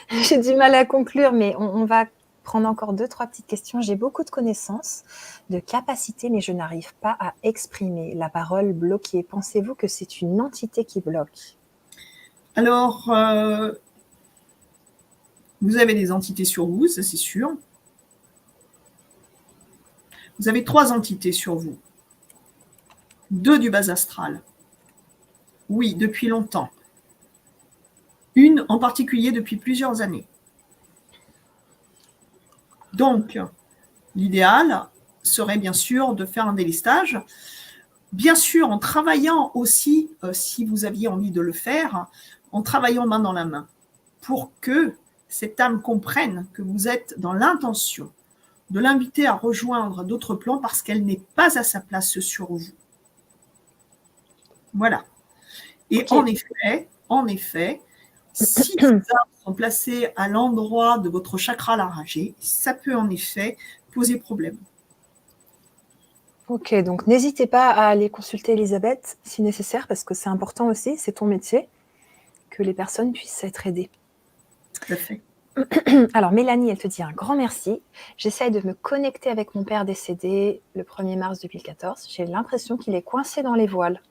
J'ai du mal à conclure, mais on va prendre encore 2-3 petites questions. J'ai beaucoup de connaissances, de capacités, mais je n'arrive pas à exprimer. La parole bloquée. Pensez-vous que c'est une entité qui bloque? Alors, vous avez des entités sur vous, ça c'est sûr. Vous avez 3 entités sur vous. 2 du bas astral. Oui, depuis longtemps. Une en particulier depuis plusieurs années. Donc, l'idéal serait bien sûr de faire un délestage. Bien sûr, en travaillant aussi, si vous aviez envie de le faire, en travaillant main dans la main, pour que cette âme comprenne que vous êtes dans l'intention de l'inviter à rejoindre d'autres plans parce qu'elle n'est pas à sa place sur vous. Voilà. Et Ok. en effet, si ces âmes sont placées à l'endroit de votre chakra larynjé, ça peut en effet poser problème. Ok, donc n'hésitez pas à aller consulter Elisabeth si nécessaire, parce que c'est important aussi, c'est ton métier, que les personnes puissent être aidées. Tout à fait. Alors Mélanie, elle te dit un grand merci. J'essaye de me connecter avec mon père décédé le 1er mars 2014. J'ai l'impression qu'il est coincé dans les voiles.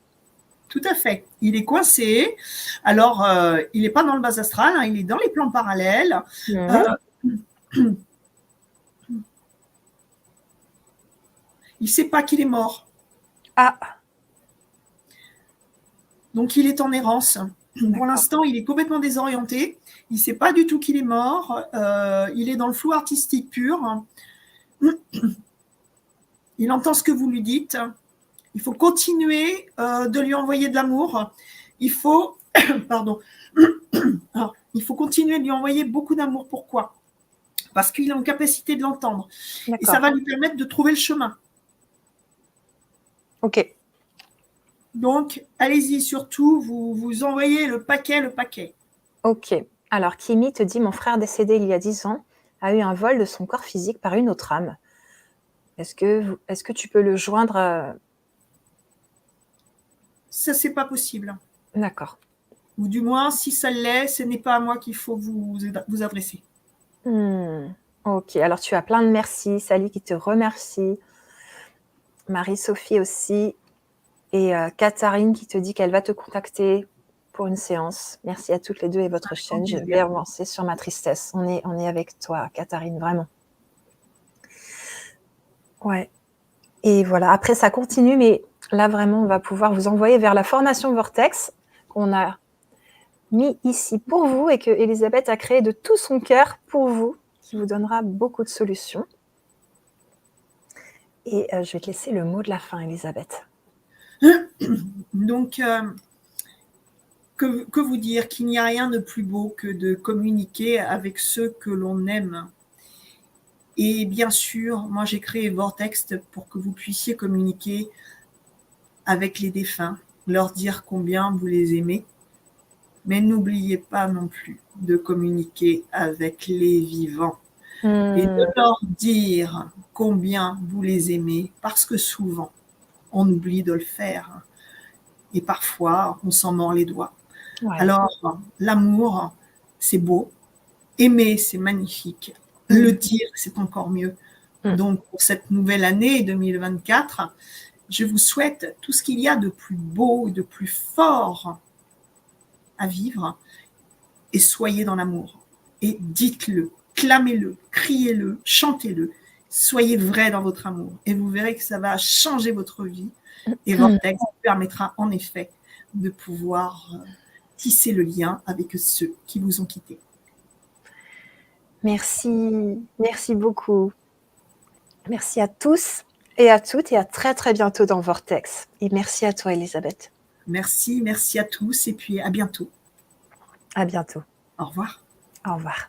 Tout à fait. Il est coincé. Alors, il n'est pas dans le bas astral, hein, il est dans les plans parallèles. Il ne sait pas qu'il est mort. Ah. Donc, il est en errance. Pour l'instant, il est complètement désorienté. Il ne sait pas du tout qu'il est mort. Il est dans le flou artistique pur. Il entend ce que vous lui dites. Il faut continuer de lui envoyer de l'amour. Il faut, pardon, alors, il faut continuer de lui envoyer beaucoup d'amour. Pourquoi? Parce qu'il est en capacité de l'entendre. Et ça va lui permettre de trouver le chemin. Ok. Donc, allez-y, surtout, vous envoyez le paquet. Ok. Alors, Kimi te dit, mon frère décédé il y a 10 ans a eu un vol de son corps physique par une autre âme. Est-ce que tu peux le joindre Ça, c'est pas possible. D'accord. Ou du moins, si ça l'est, ce n'est pas à moi qu'il faut vous adresser. Ok. Alors, tu as plein de merci. Sally qui te remercie. Marie-Sophie aussi. Et Catherine qui te dit qu'elle va te contacter pour une séance. Merci à toutes les deux et votre chaîne. Je vais avancer sur ma tristesse. On est avec toi, Catherine, vraiment. Ouais. Et voilà. Après, ça continue, mais là, vraiment, on va pouvoir vous envoyer vers la formation Vortex qu'on a mis ici pour vous et que Elisabeth a créé de tout son cœur pour vous, qui vous donnera beaucoup de solutions. Et je vais te laisser le mot de la fin, Elisabeth. Donc, que vous dire? Qu'il n'y a rien de plus beau que de communiquer avec ceux que l'on aime. Et bien sûr, moi j'ai créé Vortex pour que vous puissiez communiquer avec les défunts, leur dire combien vous les aimez. Mais n'oubliez pas non plus de communiquer avec les vivants et de leur dire combien vous les aimez, parce que souvent, on oublie de le faire. Et parfois, on s'en mord les doigts. Ouais. Alors, l'amour, c'est beau. Aimer, c'est magnifique. Le dire, c'est encore mieux. Donc, pour cette nouvelle année 2024, je vous souhaite tout ce qu'il y a de plus beau et de plus fort à vivre. Et soyez dans l'amour. Et dites-le, clamez-le, criez-le, chantez-le. Soyez vrai dans votre amour. Et vous verrez que ça va changer votre vie. Et Vortex vous permettra en effet de pouvoir tisser le lien avec ceux qui vous ont quitté. Merci, merci beaucoup. Merci à tous et à toutes et à très très bientôt dans Vortex. Et merci à toi, Elisabeth. Merci à tous et puis à bientôt. À bientôt. Au revoir. Au revoir.